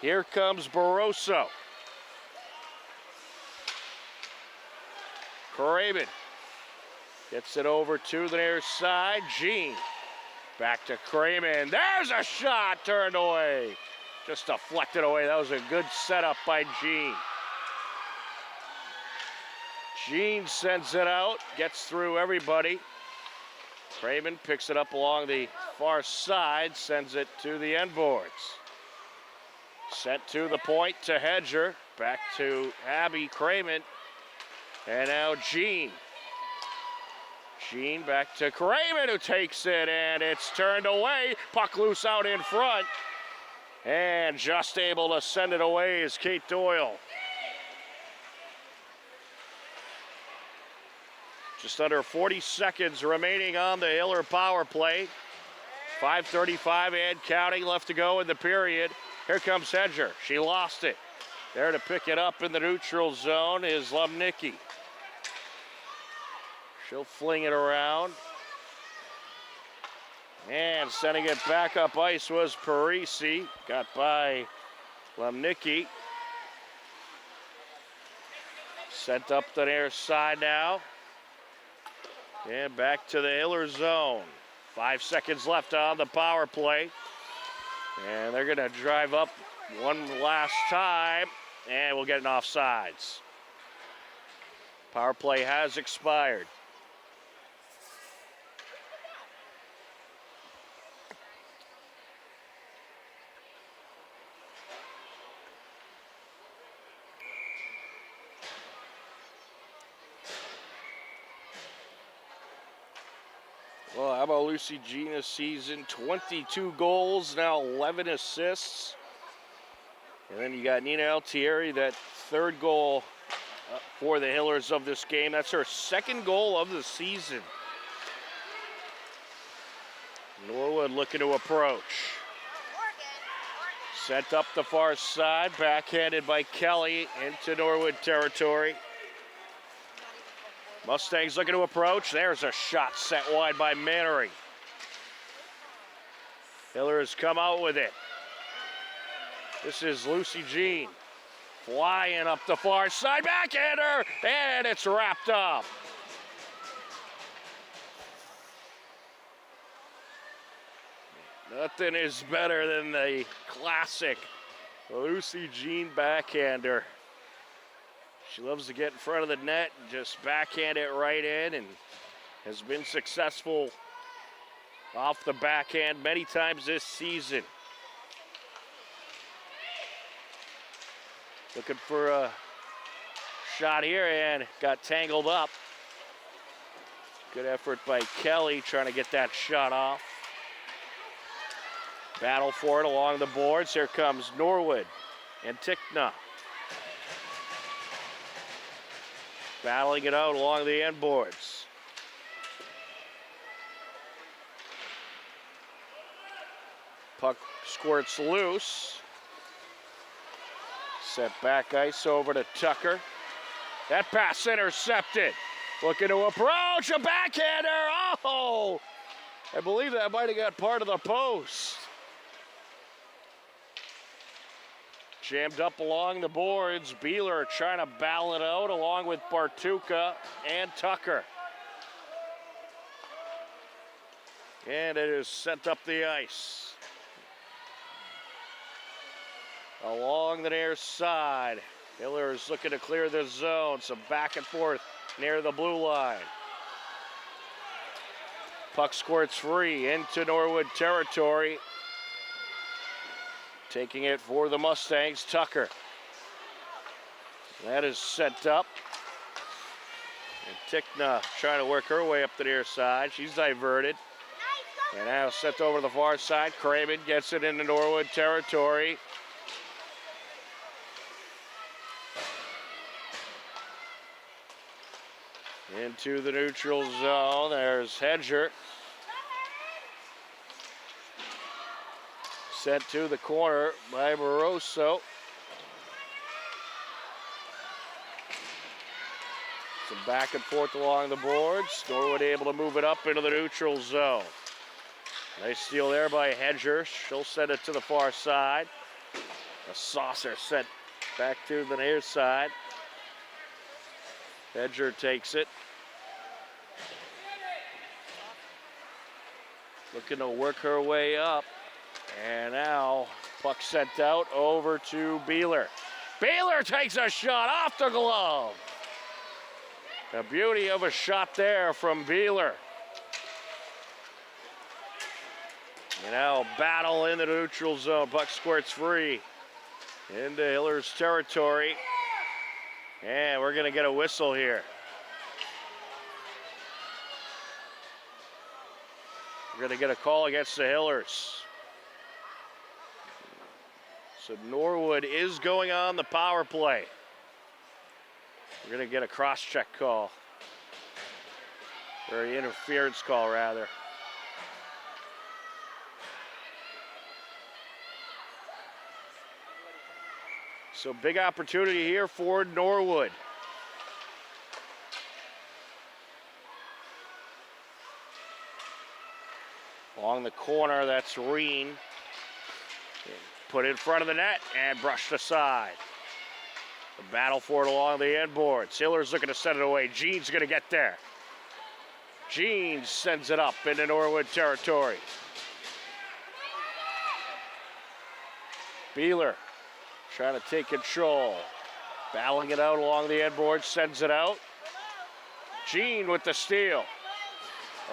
Here comes Barroso. Craven gets it over to the near side. Jean back to Craven. There's a shot turned away. Just deflected away. That was a good setup by Jean. Jean sends it out, gets through everybody. Craven picks it up along the far side, sends it to the end boards. Sent to the point to Hedger. Back to Abby Craven. And now Jean. Jean back to Craven, who takes it, and it's turned away. Puck loose out in front. And just able to send it away is Kate Doyle. Just under 40 seconds remaining on the Hiller power play. 5:35 and counting left to go in the period. Here comes Hedger. She lost it. There to pick it up in the neutral zone is Lumnicki. She'll fling it around. And sending it back up ice was Parisi. Got by Lumnicki. Sent up the near side now. And back to the Hiller zone. 5 seconds left on the power play. And they're going to drive up one last time. And we'll get an offsides. Power play has expired. Well, how about Lucy Jean this season? 22 goals, now 11 assists. And then you got Nina Altieri, that third goal for the Hillers of this game. That's her second goal of the season. Norwood looking to approach. Sent up the far side, backhanded by Kelly into Norwood territory. Mustangs looking to approach. There's a shot set wide by Mannery. Hillers come out with it. This is Lucy Jean. Flying up the far side, backhander, and it's wrapped up. Nothing is better than the classic Lucy Jean backhander. She loves to get in front of the net and just backhand it right in, and has been successful off the backhand many times this season. Looking for a shot here and got tangled up. Good effort by Kelly trying to get that shot off. Battle for it along the boards. Here comes Norwood and Tickna. Battling it out along the end boards. Puck squirts loose. Set back ice over to Tucker. That pass intercepted. Looking to approach, a backhander. Oh! I believe that might have got part of the post. Jammed up along the boards. Beeler trying to battle it out along with Bartuka and Tucker. And it is sent up the ice. Along the near side. Hiller is looking to clear the zone. Some back and forth near the blue line. Puck squirts free into Norwood territory. Taking it for the Mustangs, Tucker. That is set up. And Tickna trying to work her way up the near side. She's diverted. And now sent over to the far side. Craven gets it into Norwood territory. Into the neutral zone. There's Hedger. Sent to the corner by Moroso. Some back and forth along the boards. Norwood able to move it up into the neutral zone. Nice steal there by Hedger. She'll send it to the far side. A saucer sent back to the near side. Hedger takes it. Looking to work her way up. And now, puck sent out over to Beeler. Beeler takes a shot off the glove. The beauty of a shot there from Beeler. You know, battle in the neutral zone. Puck squirts free into Hiller's territory. And we're going to get a whistle here. We're going to get a call against the Hillers. So Norwood is going on the power play. We're going to get a cross-check call. Or an interference call, rather. So big opportunity here for Norwood. Along the corner, that's Reen. Put in front of the net and brushed aside. The battle for it along the end boards. Hiller's looking to send it away. Jean's going to get there. Jean sends it up into Norwood territory. Beeler trying to take control. Battling it out along the end board, sends it out. Jean with the steal.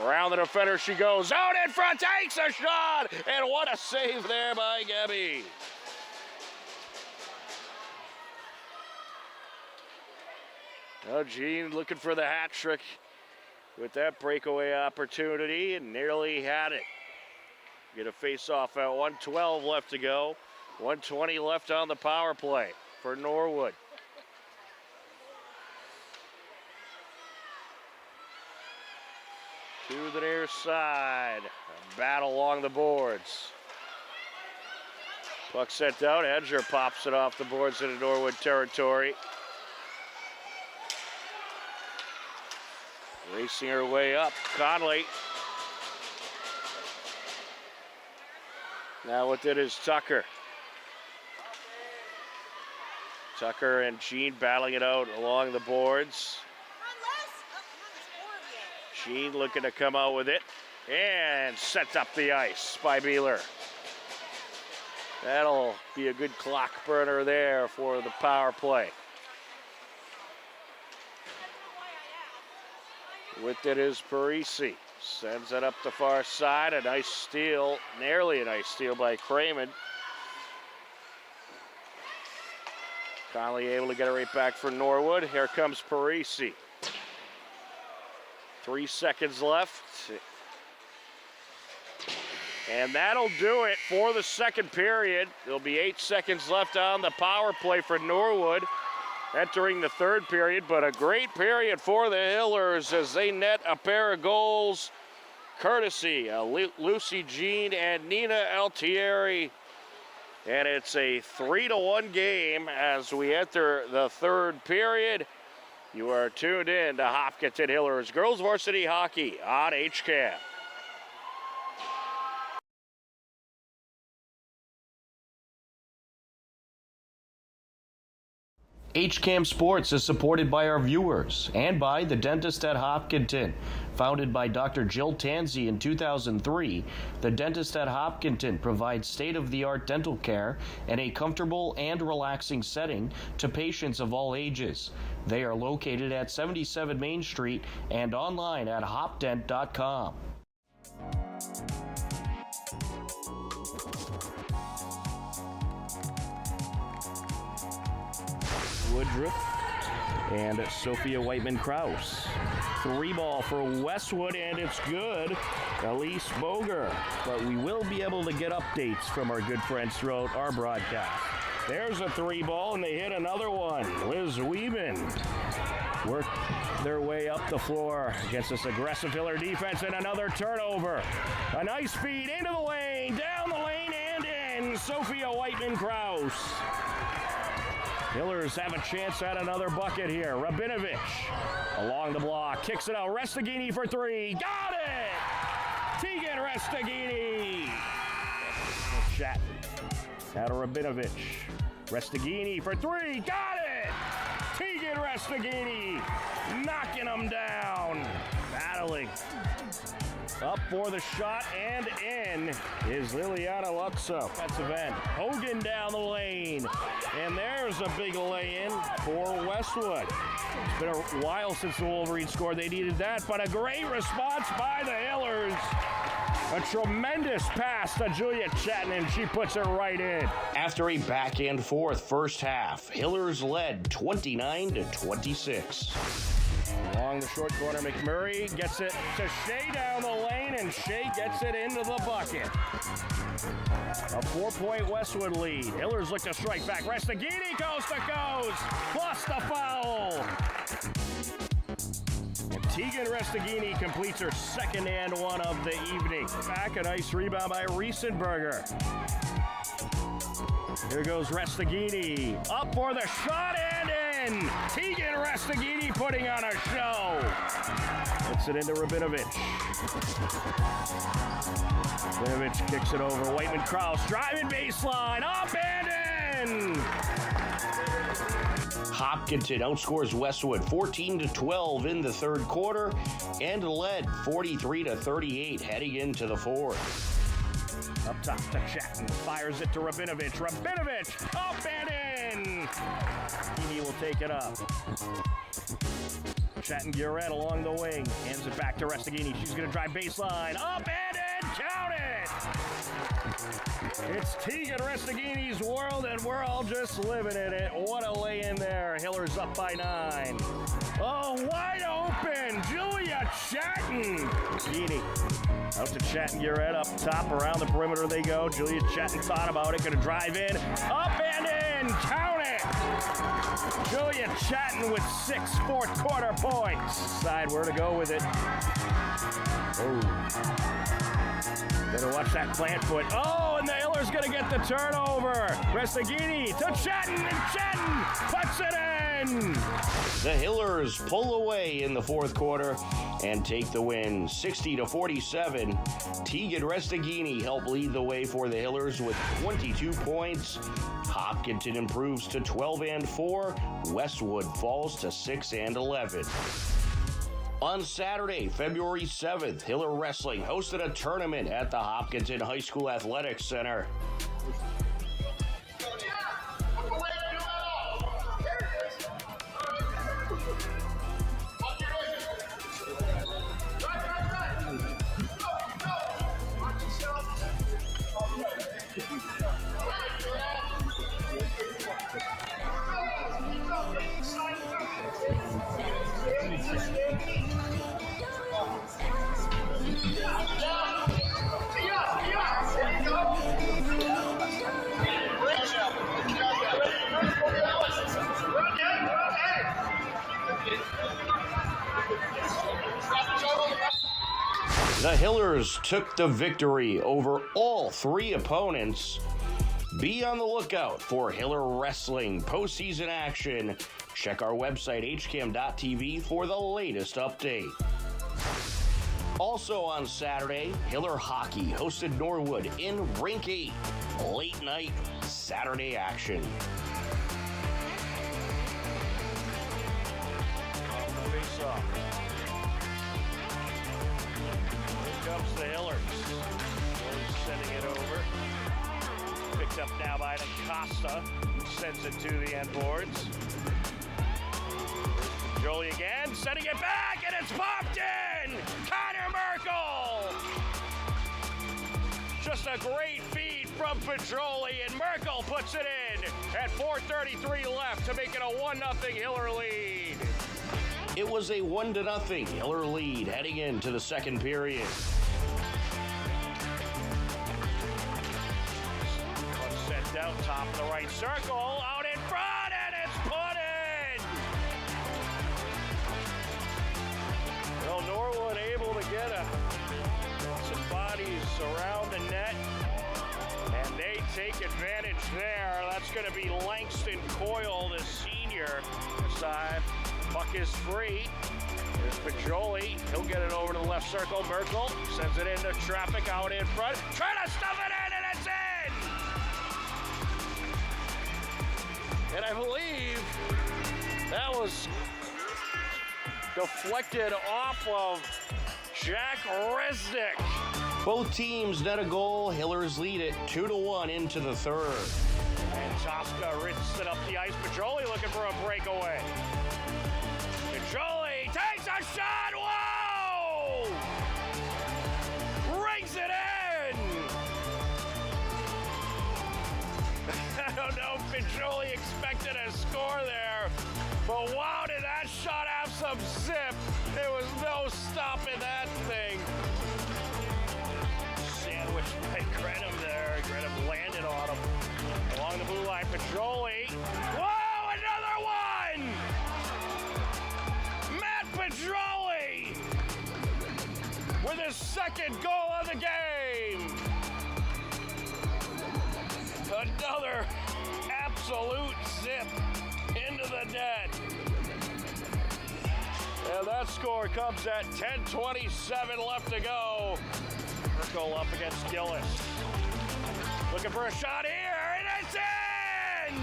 Around the defender she goes. Out in front, takes a shot! And what a save there by Gabby. Now Jean looking for the hat trick with that breakaway opportunity and nearly had it. Get a face-off at 1:12 left to go. 1:20 left on the power play for Norwood. To the near side. A battle along the boards. Puck sent out. Hedger pops it off the boards into Norwood territory. Racing her way up. Conley. Now with it is Tucker. Tucker and Jean battling it out along the boards. Jean looking to come out with it and set up the ice by Beeler. That'll be a good clock burner there for the power play. With it is Parisi. Sends it up the far side. A nice steal, nearly a nice steal by Cramen. Conley able to get it right back for Norwood. Here comes Parisi. 3 seconds left. And that'll do it for the second period. There'll be 8 seconds left on the power play for Norwood entering the third period, but a great period for the Hillers as they net a pair of goals courtesy of Lucy Jean and Nina Altieri. And it's a 3-1 game as we enter the third period. You are tuned in to Hopkinton Hillers Girls Varsity Hockey on HCAM. HCAM Sports is supported by our viewers and by the Dentist at Hopkinton. Founded by Dr. Jill Tansey in 2003, the Dentist at Hopkinton provides state-of-the-art dental care in a comfortable and relaxing setting to patients of all ages. They are located at 77 Main Street and online at hopdent.com. Woodruff and Sophia Whiteman-Kraus. 3-ball for Westwood, and it's good. Elise Boger. But we will be able to get updates from our good friends throughout our broadcast. There's a 3-ball, and they hit another one. Liz Weeman work their way up the floor against this aggressive Hiller defense, and another turnover. A nice feed into the lane, down the lane, and in. Sophia Whiteman-Kraus. Hillers have a chance at another bucket here. Rabinovich along the block, kicks it out. Restagini for 3. Got it! Tegan Restagini. Shot out of Rabinovich. Restagini for 3. Got it! Tegan Restagini knocking him down. Battling. Up for the shot and in is Liliana Luxo. Defensive end. Hogan down the lane. And there's a big lay-in for Westwood. It's been a while since the Wolverines scored. They needed that, but a great response by the Hillers. A tremendous pass to Julia Chatton, and she puts it right in. After a back and forth first half, Hillers led 29-26. Along the short corner, McMurray gets it to Shea down the lane, and Shea gets it into the bucket. A 4-point Westwood lead. Hillers look to strike back. Restagini coast to coast, plus the foul. And Tegan Restagini completes her second and one of the evening. Back, a nice rebound by Riesenberger. Here goes Restagini. Up for the shot and in. Tegan Restagini putting on a show. Gets it into Rabinovich. Rabinovich kicks it over. Whiteman-Kraus driving baseline. Up and in. Hopkinton outscores Westwood 14-12 in the third quarter and led 43-38 heading into the fourth. Up top to Chatton. Fires it to Rabinovich. Rabinovich up and in. He will take it up. Chatton Guret along the wing. Hands it back to Restagini. She's going to drive baseline. Up and in. Count it. It's Tegan Restagini's world, and we're all just living in it. What a lay in there. Hillers up by 9. Oh, wide open. Julia Chatton. Gini. Out to Chatton Guret up top. Around the perimeter they go. Julia Chatton thought about it. Going to drive in. Up and in. Count it. Julia Chatton with 6 fourth quarter points. Decide where to go with it. Oh. Better watch that plant foot. Oh, and the Hiller's going to get the turnover. Restagini to Chatton, and Chatton puts it in. The Hillers pull away in the fourth quarter and take the win 60-47. Tegan Restagini helped lead the way for the Hillers with 22 points. Hopkinton improves to 12-4. Westwood falls to 6-11. On Saturday, February 7th, Hiller Wrestling hosted a tournament at the Hopkinton High School Athletics Center. The Hillers took the victory over all 3 opponents. Be on the lookout for Hiller Wrestling postseason action. Check our website, hcam.tv, for the latest update. Also on Saturday, Hiller Hockey hosted Norwood in Rink 8. Late night Saturday action. Comes the Hillers. Sending it over. Picked up now by Costa, who sends it to the end boards. Jolie again, sending it back, and it's popped in! Connor Merkel! Just a great feed from Petroli, and Merkel puts it in at 4:33 left to make it a 1-0 Hiller lead. It was a 1-0 Hiller lead heading into the second period. One set down, top of the right circle, out in front, and it's put in! Well, Norwood able to get some bodies around the net, and they take advantage there. That's going to be Langston Coyle, the senior. Side. Puck is free. There's Pajoli. He'll get it over to the left circle. Merkel sends it into traffic out in front. Trying to stuff it in, and it's in! And I believe that was deflected off of Jack Resnick. Both teams net a goal. Hillers lead it 2-1 into the third. And Tosca rinsed it up the ice. Pajoli looking for a breakaway. Pajoli takes a shot. Whoa! Rings it in. But wow, did that shot have some zip. There was no stopping that thing. Sandwiched by Grenham there. Grenham landed on him. Along the blue line, Petroli. Whoa, another one! Matt Petroli with his second goal of the game. Another absolute zip into the net. And that score comes at 10:27 left to go. Merkel up against Gillis. Looking for a shot here, and it's in!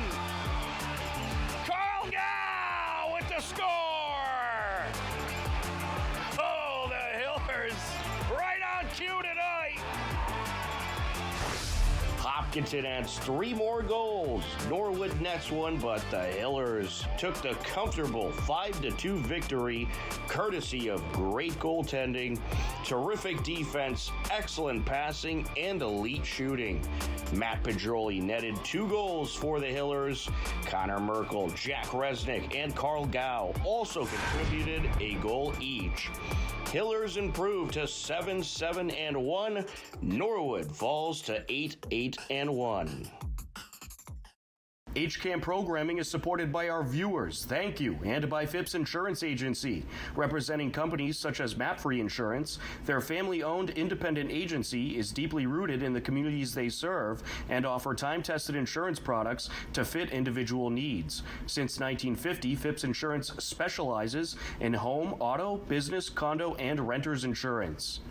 Carl Gow with the score! Oh, the Hillers right on cue tonight! Hopkinton adds 3 more goals. Norwood nets one, but the Hillers took the comfortable 5-2 victory, courtesy of great goaltending, terrific defense, excellent passing, and elite shooting. Matt Pedroli netted 2 goals for the Hillers. Connor Merkel, Jack Resnick, and Carl Gow also contributed a goal each. Hillers improved to 7-7-1. Norwood falls to 8-8-1. HCAM programming is supported by our viewers, thank you, and by Phipps Insurance Agency, representing companies such as MapFree Insurance. Their family-owned independent agency is deeply rooted in the communities they serve and offer time-tested insurance products to fit individual needs. Since 1950, Phipps Insurance specializes in home, auto, business, condo, and renters insurance.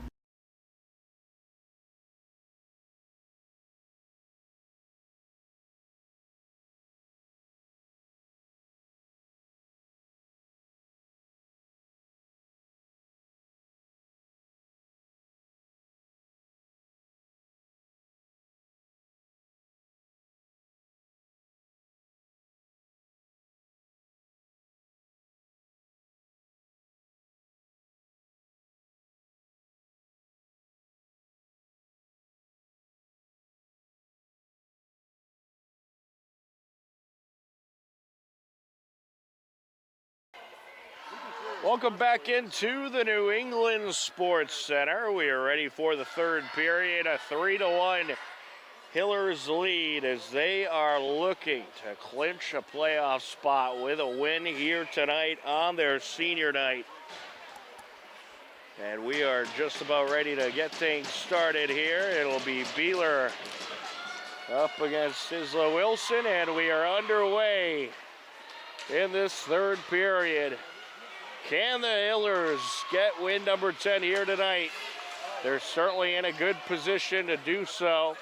Welcome back into the New England Sports Center. We are ready for the third period, a 3-1 Hillers lead as they are looking to clinch a playoff spot with a win here tonight on their senior night. And we are just about ready to get things started here. It'll be Beeler up against Isla Wilson, and we are underway in this third period. Can the Hillers get win number 10 here tonight? They're certainly in a good position to do so.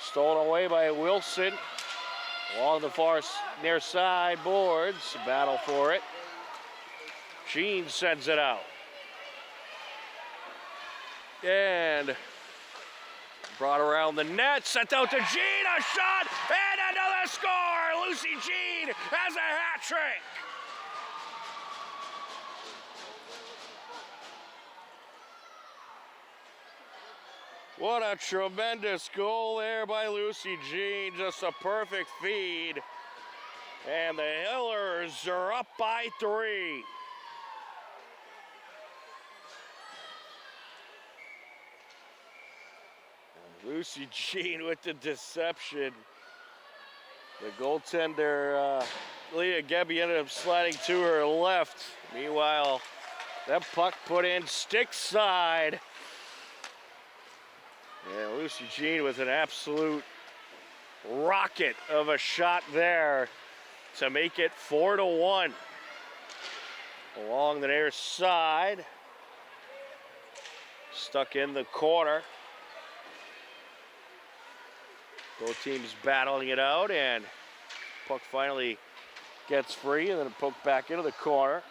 Stolen away by Wilson along the far near side boards. Battle for it. Jean sends it out. And brought around the net, sent out to Jean, a shot, and another score! Lucy Jean has a hat trick! What a tremendous goal there by Lucy Jean, just a perfect feed. And the Hillers are up by 3. Lucy Jean with the deception. The goaltender, Leah Gebbe, ended up sliding to her left. Meanwhile, that puck put in stick side. Yeah, Lucy Jean with an absolute rocket of a shot there to make it 4-1. Along the near side. Stuck in the corner. Both teams battling it out, and puck finally gets free, and then poked back into the corner.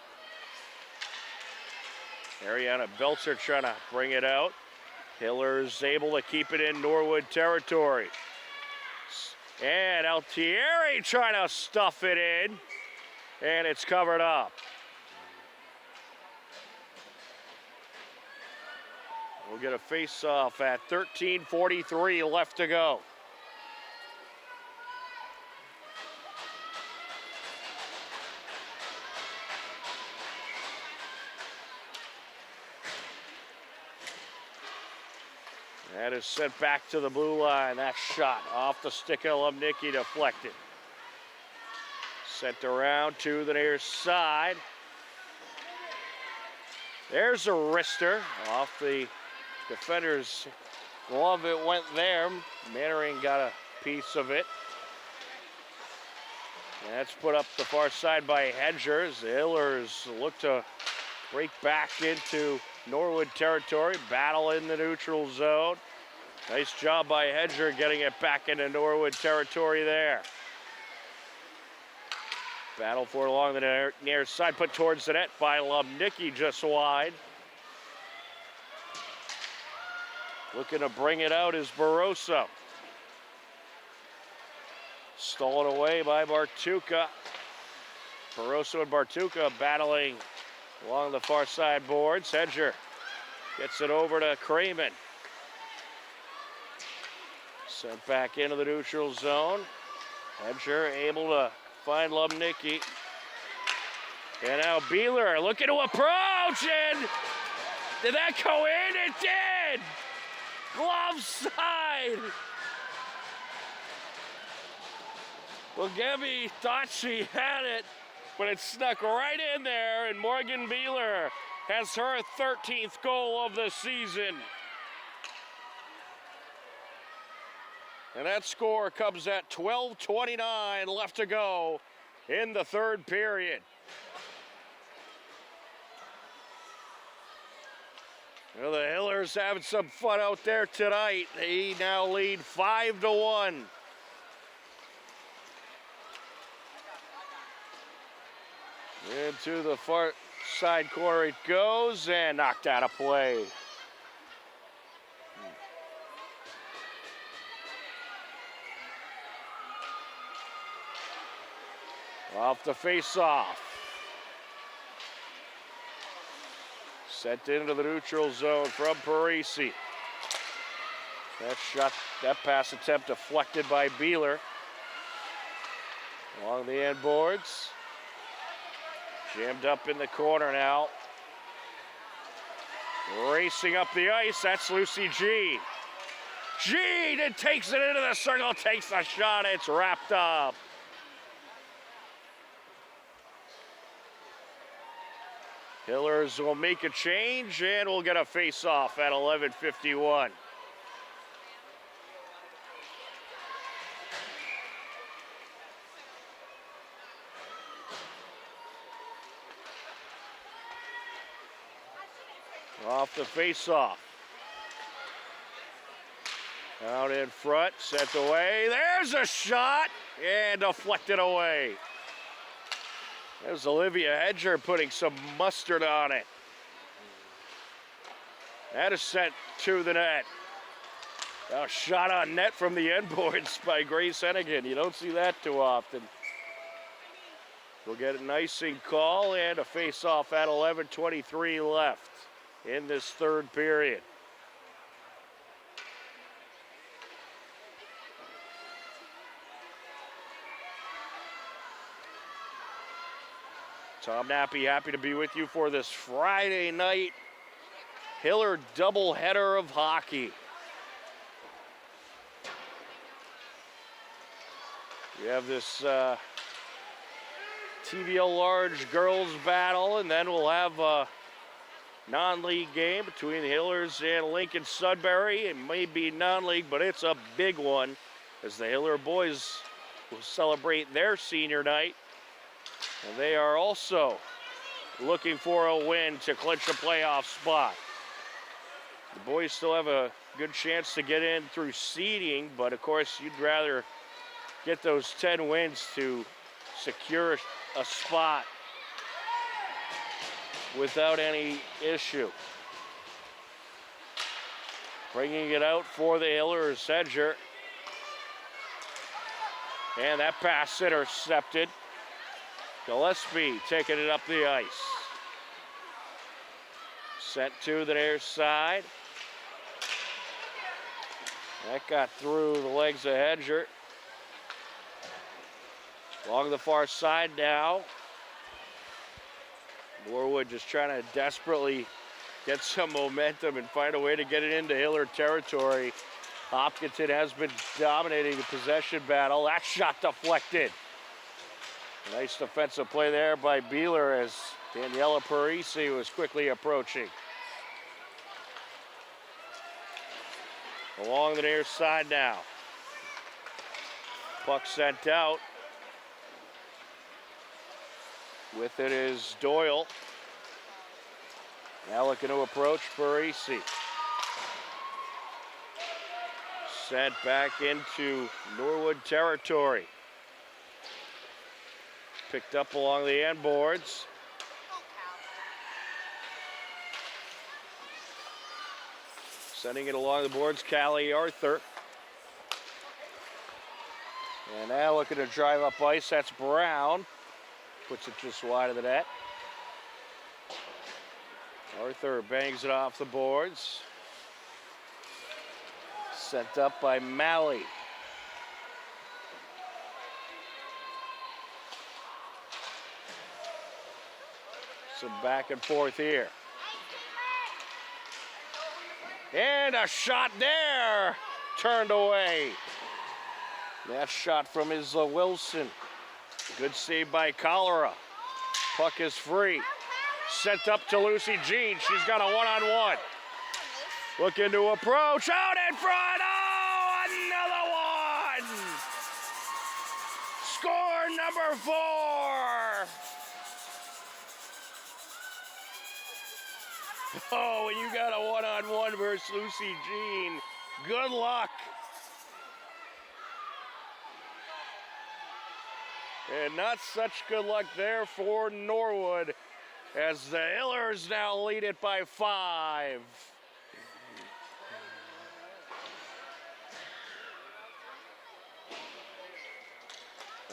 Ariana Belzer trying to bring it out. Hillers able to keep it in Norwood territory. And Altieri trying to stuff it in, and it's covered up. We'll get a face-off at 13:43 left to go. That is sent back to the blue line. That shot off the stick of Lumnicki, deflected. Sent around to the near side. There's a wrister off the defender's glove. It went there. Mannering got a piece of it. That's put up the far side by Hedgers. The Hillers look to break back into Norwood territory, battle in the neutral zone. Nice job by Hedger getting it back into Norwood territory there. Battle for it along the near side, put towards the net by Lumnicki, just wide. Looking to bring it out is Barroso. Stolen away by Bartuka. Barroso and Bartuka battling along the far side boards. Hedger gets it over to Craven. Sent back into the neutral zone. Hedger able to find Lumnicki. And now Beeler looking to approach, and did that go in? It did! Glove side! Well, Gabby thought she had it, but it snuck right in there, and Morgan Beeler has her 13th goal of the season. And that score comes at 12:29 left to go in the third period. Well, the Hillers having some fun out there tonight. They now lead 5-1. Into the far side corner it goes, and knocked out of play. Off the face-off. Sent into the neutral zone from Parisi. That pass attempt deflected by Beeler. Along the end boards. Jammed up in the corner now. Racing up the ice, that's Lucy G. G then takes it into the circle, takes the shot, it's wrapped up. Hillers will make a change, and we'll get a face-off at 11:51. Off the face-off. Out in front, sent away. There's a shot, and deflected away. There's Olivia Hedger putting some mustard on it. That is sent to the net. A shot on net from the end boards by Grace Hennigan. You don't see that too often. We'll get an icing call and a face-off at 11:23 left in this third period. Tom Nappy, happy to be with you for this Friday night Hiller doubleheader of hockey. We have this TVL Large girls battle, and then we'll have a non-league game between the Hillers and Lincoln Sudbury. It may be non-league, but it's a big one as the Hiller boys will celebrate their senior night. And they are also looking for a win to clinch a playoff spot. The boys still have a good chance to get in through seeding, but of course you'd rather get those 10 wins to secure a spot without any issue. Bringing it out for the Hillers, Hedger. And that pass intercepted. Gillespie taking it up the ice. Sent to the near side. That got through the legs of Hedger. Along the far side now. Norwood just trying to desperately get some momentum and find a way to get it into Hiller territory. Hopkinton has been dominating the possession battle. That shot deflected. Nice defensive play there by Beeler as Daniela Parisi was quickly approaching. Along the near side now. Puck sent out. With it is Doyle. Now looking to approach Parisi. Sent back into Norwood territory. Picked up along the end boards. Sending it along the boards, Callie Arthur. And now looking to drive up ice, that's Brown. Puts it just wide of the net. Arthur bangs it off the boards. Sent up by Malley. Some back and forth here. And a shot there, turned away. That shot from Isla Wilson. Good save by Cholera. Puck is free. Sent up to Lucy Jean. She's got a one-on-one. Looking to approach, out in front. Oh, another one. Score number 4. Oh, when you got a one-on-one versus Lucy Jean, good luck. And not such good luck there for Norwood as the Hillers now lead it by 5.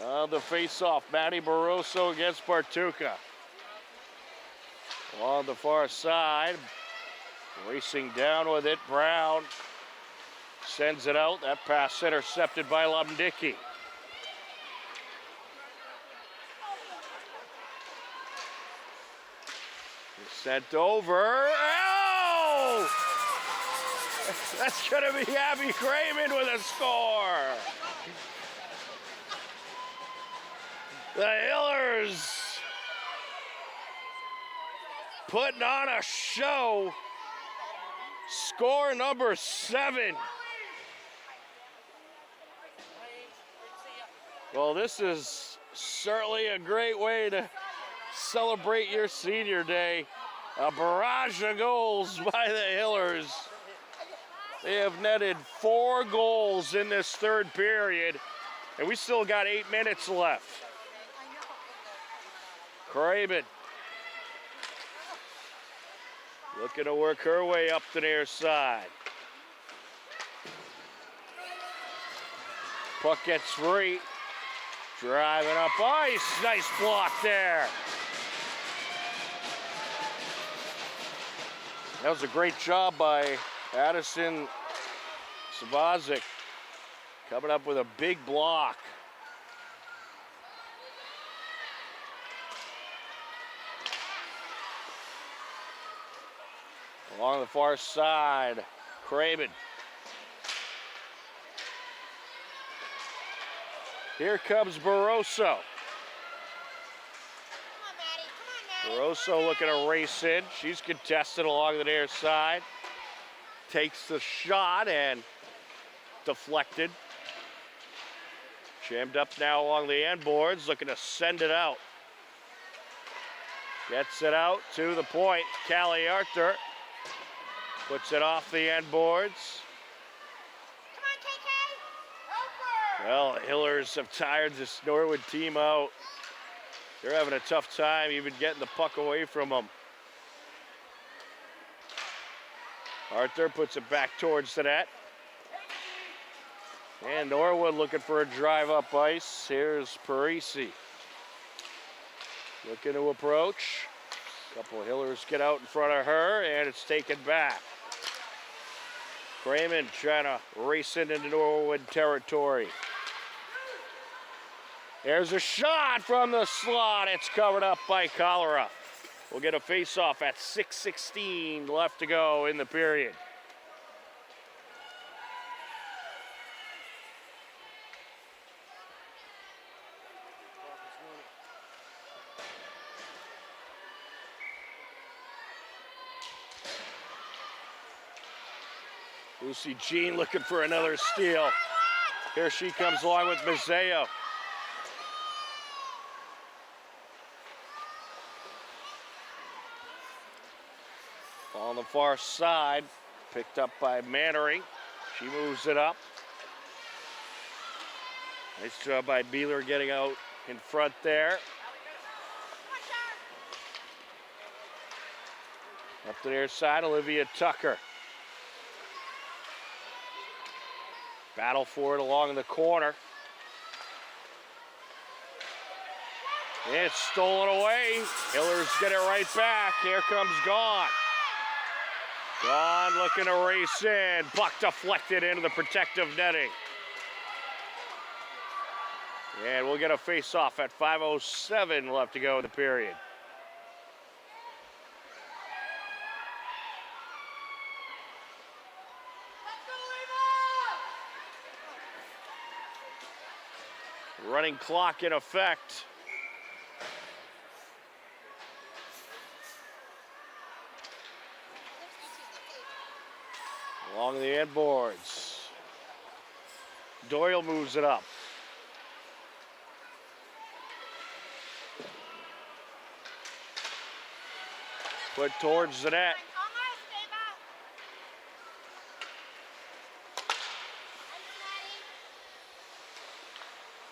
On the face-off, Maddie Barroso against Bartuca. Along the far side, racing down with it, Brown sends it out. That pass intercepted by Lumdicki. Sent over. Oh! That's going to be Abby Craven with a score. The Hillers putting on a show. Score number 7. Well, this is certainly a great way to celebrate your senior day. A barrage of goals by the Hillers. They have netted 4 goals in this third period, and we still got 8 minutes left. Craven looking to work her way up the near side. Puck gets free. Driving up ice. Nice block there. That was a great job by Addison Sabazic. Coming up with a big block. Along the far side, Craven. Here comes Barroso. Barroso looking to race in. She's contested along the near side. Takes the shot and deflected. Jammed up now along the end boards, looking to send it out. Gets it out to the point. Callie Arthur puts it off the end boards. Well, Hillers have tired this Norwood team out. They're having a tough time even getting the puck away from them. Arthur puts it back towards the net. And Norwood looking for a drive up ice. Here's Parisi. Looking to approach. A couple of Hillers get out in front of her, and it's taken back. Craven trying to race into Norwood territory. There's a shot from the slot. It's covered up by Cholera. We'll get a face-off at 6:16 left to go in the period. Lucy Jean looking for another steal. Here she comes along with Mazzeo. On the far side, picked up by Mannering. She moves it up. Nice job by Beeler getting out in front there. Up to their side, Olivia Tucker. Battle for it along the corner. It's stolen away. Hillers get it right back. Here comes Gone. Gone looking to race in. Puck deflected into the protective netting. And we'll get a face-off at 5:07 left to go in the period. Running clock in effect. Along the end boards. Doyle moves it up. Put towards the net.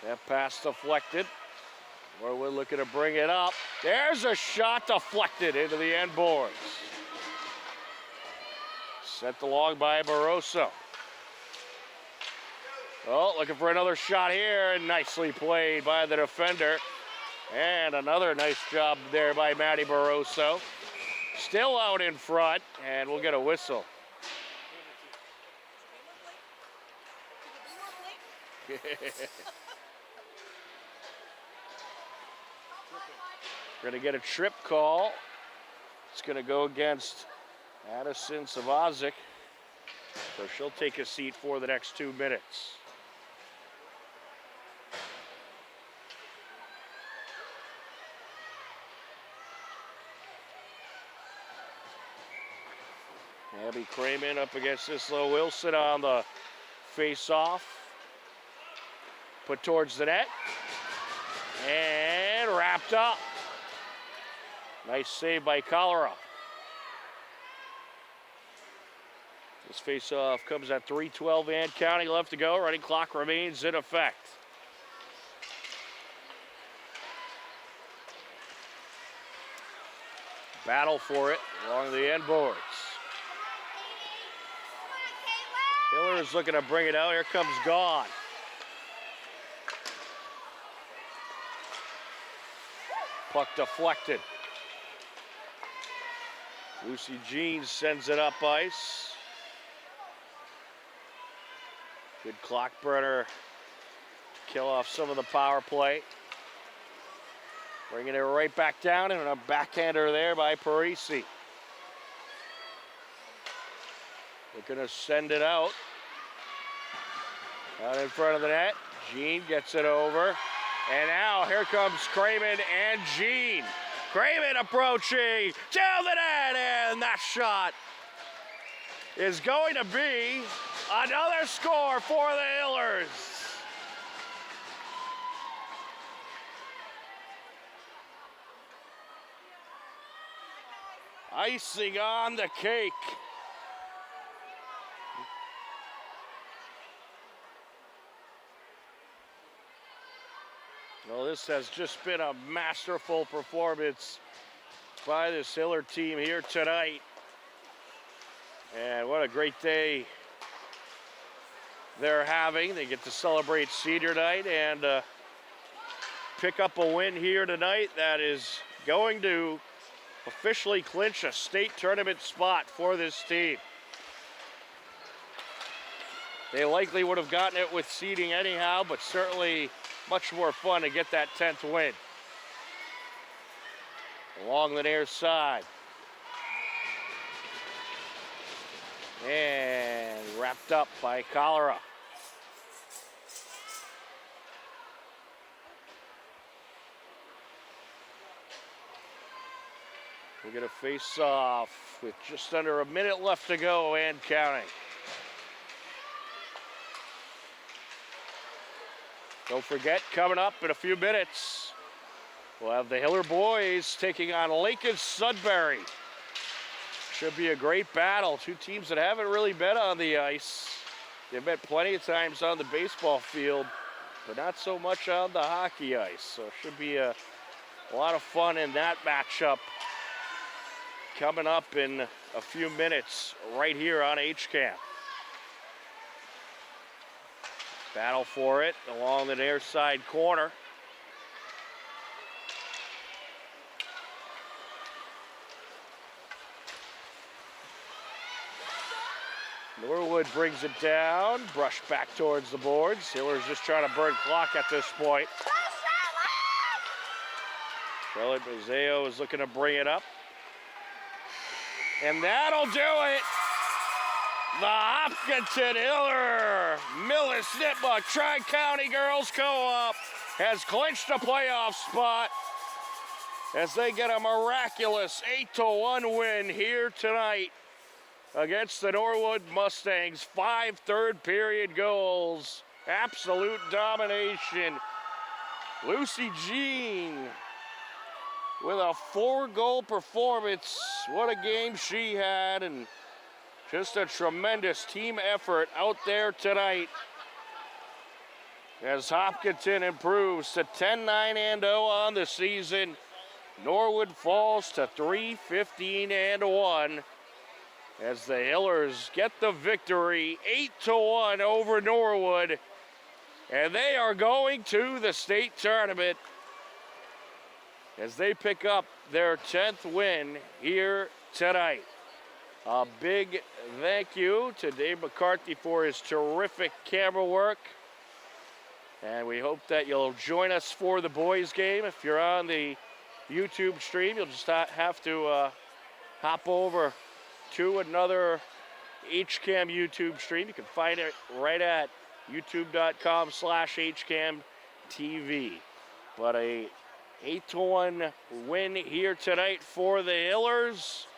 That pass deflected. Norwood looking to bring it up. There's a shot deflected into the end boards. Sent along by Barroso. Oh, looking for another shot here, and nicely played by the defender. And another nice job there by Maddie Barroso. Still out in front, and we'll get a whistle. We're going to get a trip call. It's going to go against Addison Savazic. So she'll take a seat for the next 2 minutes. Abby Crayman up against Isla Wilson on the face-off. Put towards the net. And wrapped up. Nice save by Colorado. This face-off comes at 3:12 and counting left to go. Running clock remains in effect. Battle for it along the end boards. Hiller is looking to bring it out. Here comes Gone. Puck deflected. Lucy Jean sends it up ice. Good clock burner to kill off some of the power play. Bringing it right back down, and a backhander there by Parisi. Looking to send it out. Out in front of the net. Jean gets it over. And now here comes Crayman and Jean. Crayman approaching to the net, and that shot is going to be another score for the Hillers. Icing on the cake. Well, this has just been a masterful performance by this Hiller team here tonight. And what a great day they're having. They get to celebrate senior night and pick up a win here tonight that is going to officially clinch a state tournament spot for this team. They likely would have gotten it with seeding anyhow, but certainly much more fun to get that 10th win. along the near side. And wrapped up by Cholera. We're going to face off with just under a minute left to go and counting. Don't forget, coming up in a few minutes, we'll have the Hiller boys taking on Lincoln Sudbury. Should be a great battle. Two teams that haven't really been on the ice. They've met plenty of times on the baseball field, but not so much on the hockey ice. So it should be a lot of fun in that matchup coming up in a few minutes right here on HCAM. Battle for it along the near side corner. Norwood brings it down, brush back towards the boards. Hiller's just trying to burn clock at this point. Charlotte Mazzeo is looking to bring it up. And that'll do it. The Hopkinton Hiller Millis Nipmuc Tri-County Girls Co-op has clinched a playoff spot as they get a miraculous 8-1 win here tonight against the Norwood Mustangs. 5 third-period goals. Absolute domination. Lucy Jean with a 4-goal performance. What a game she had, and just a tremendous team effort out there tonight as Hopkinton improves to 10-9-0 on the season. Norwood falls to 3-15-1 as the Hillers get the victory 8-1 over Norwood, and they are going to the state tournament as they pick up their 10th win here tonight. A big thank you to Dave McCarthy for his terrific camera work. And we hope that you'll join us for the boys game. If you're on the YouTube stream, you'll just have to hop over to another HCAM YouTube stream. You can find it right at youtube.com/HCAMTV. But a 8-1 win here tonight for the Hillers.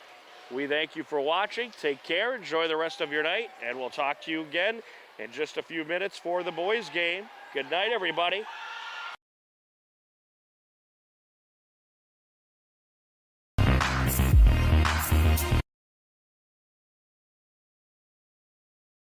We thank you for watching. Take care. Enjoy the rest of your night. And we'll talk to you again in just a few minutes for the boys game. Good night, everybody.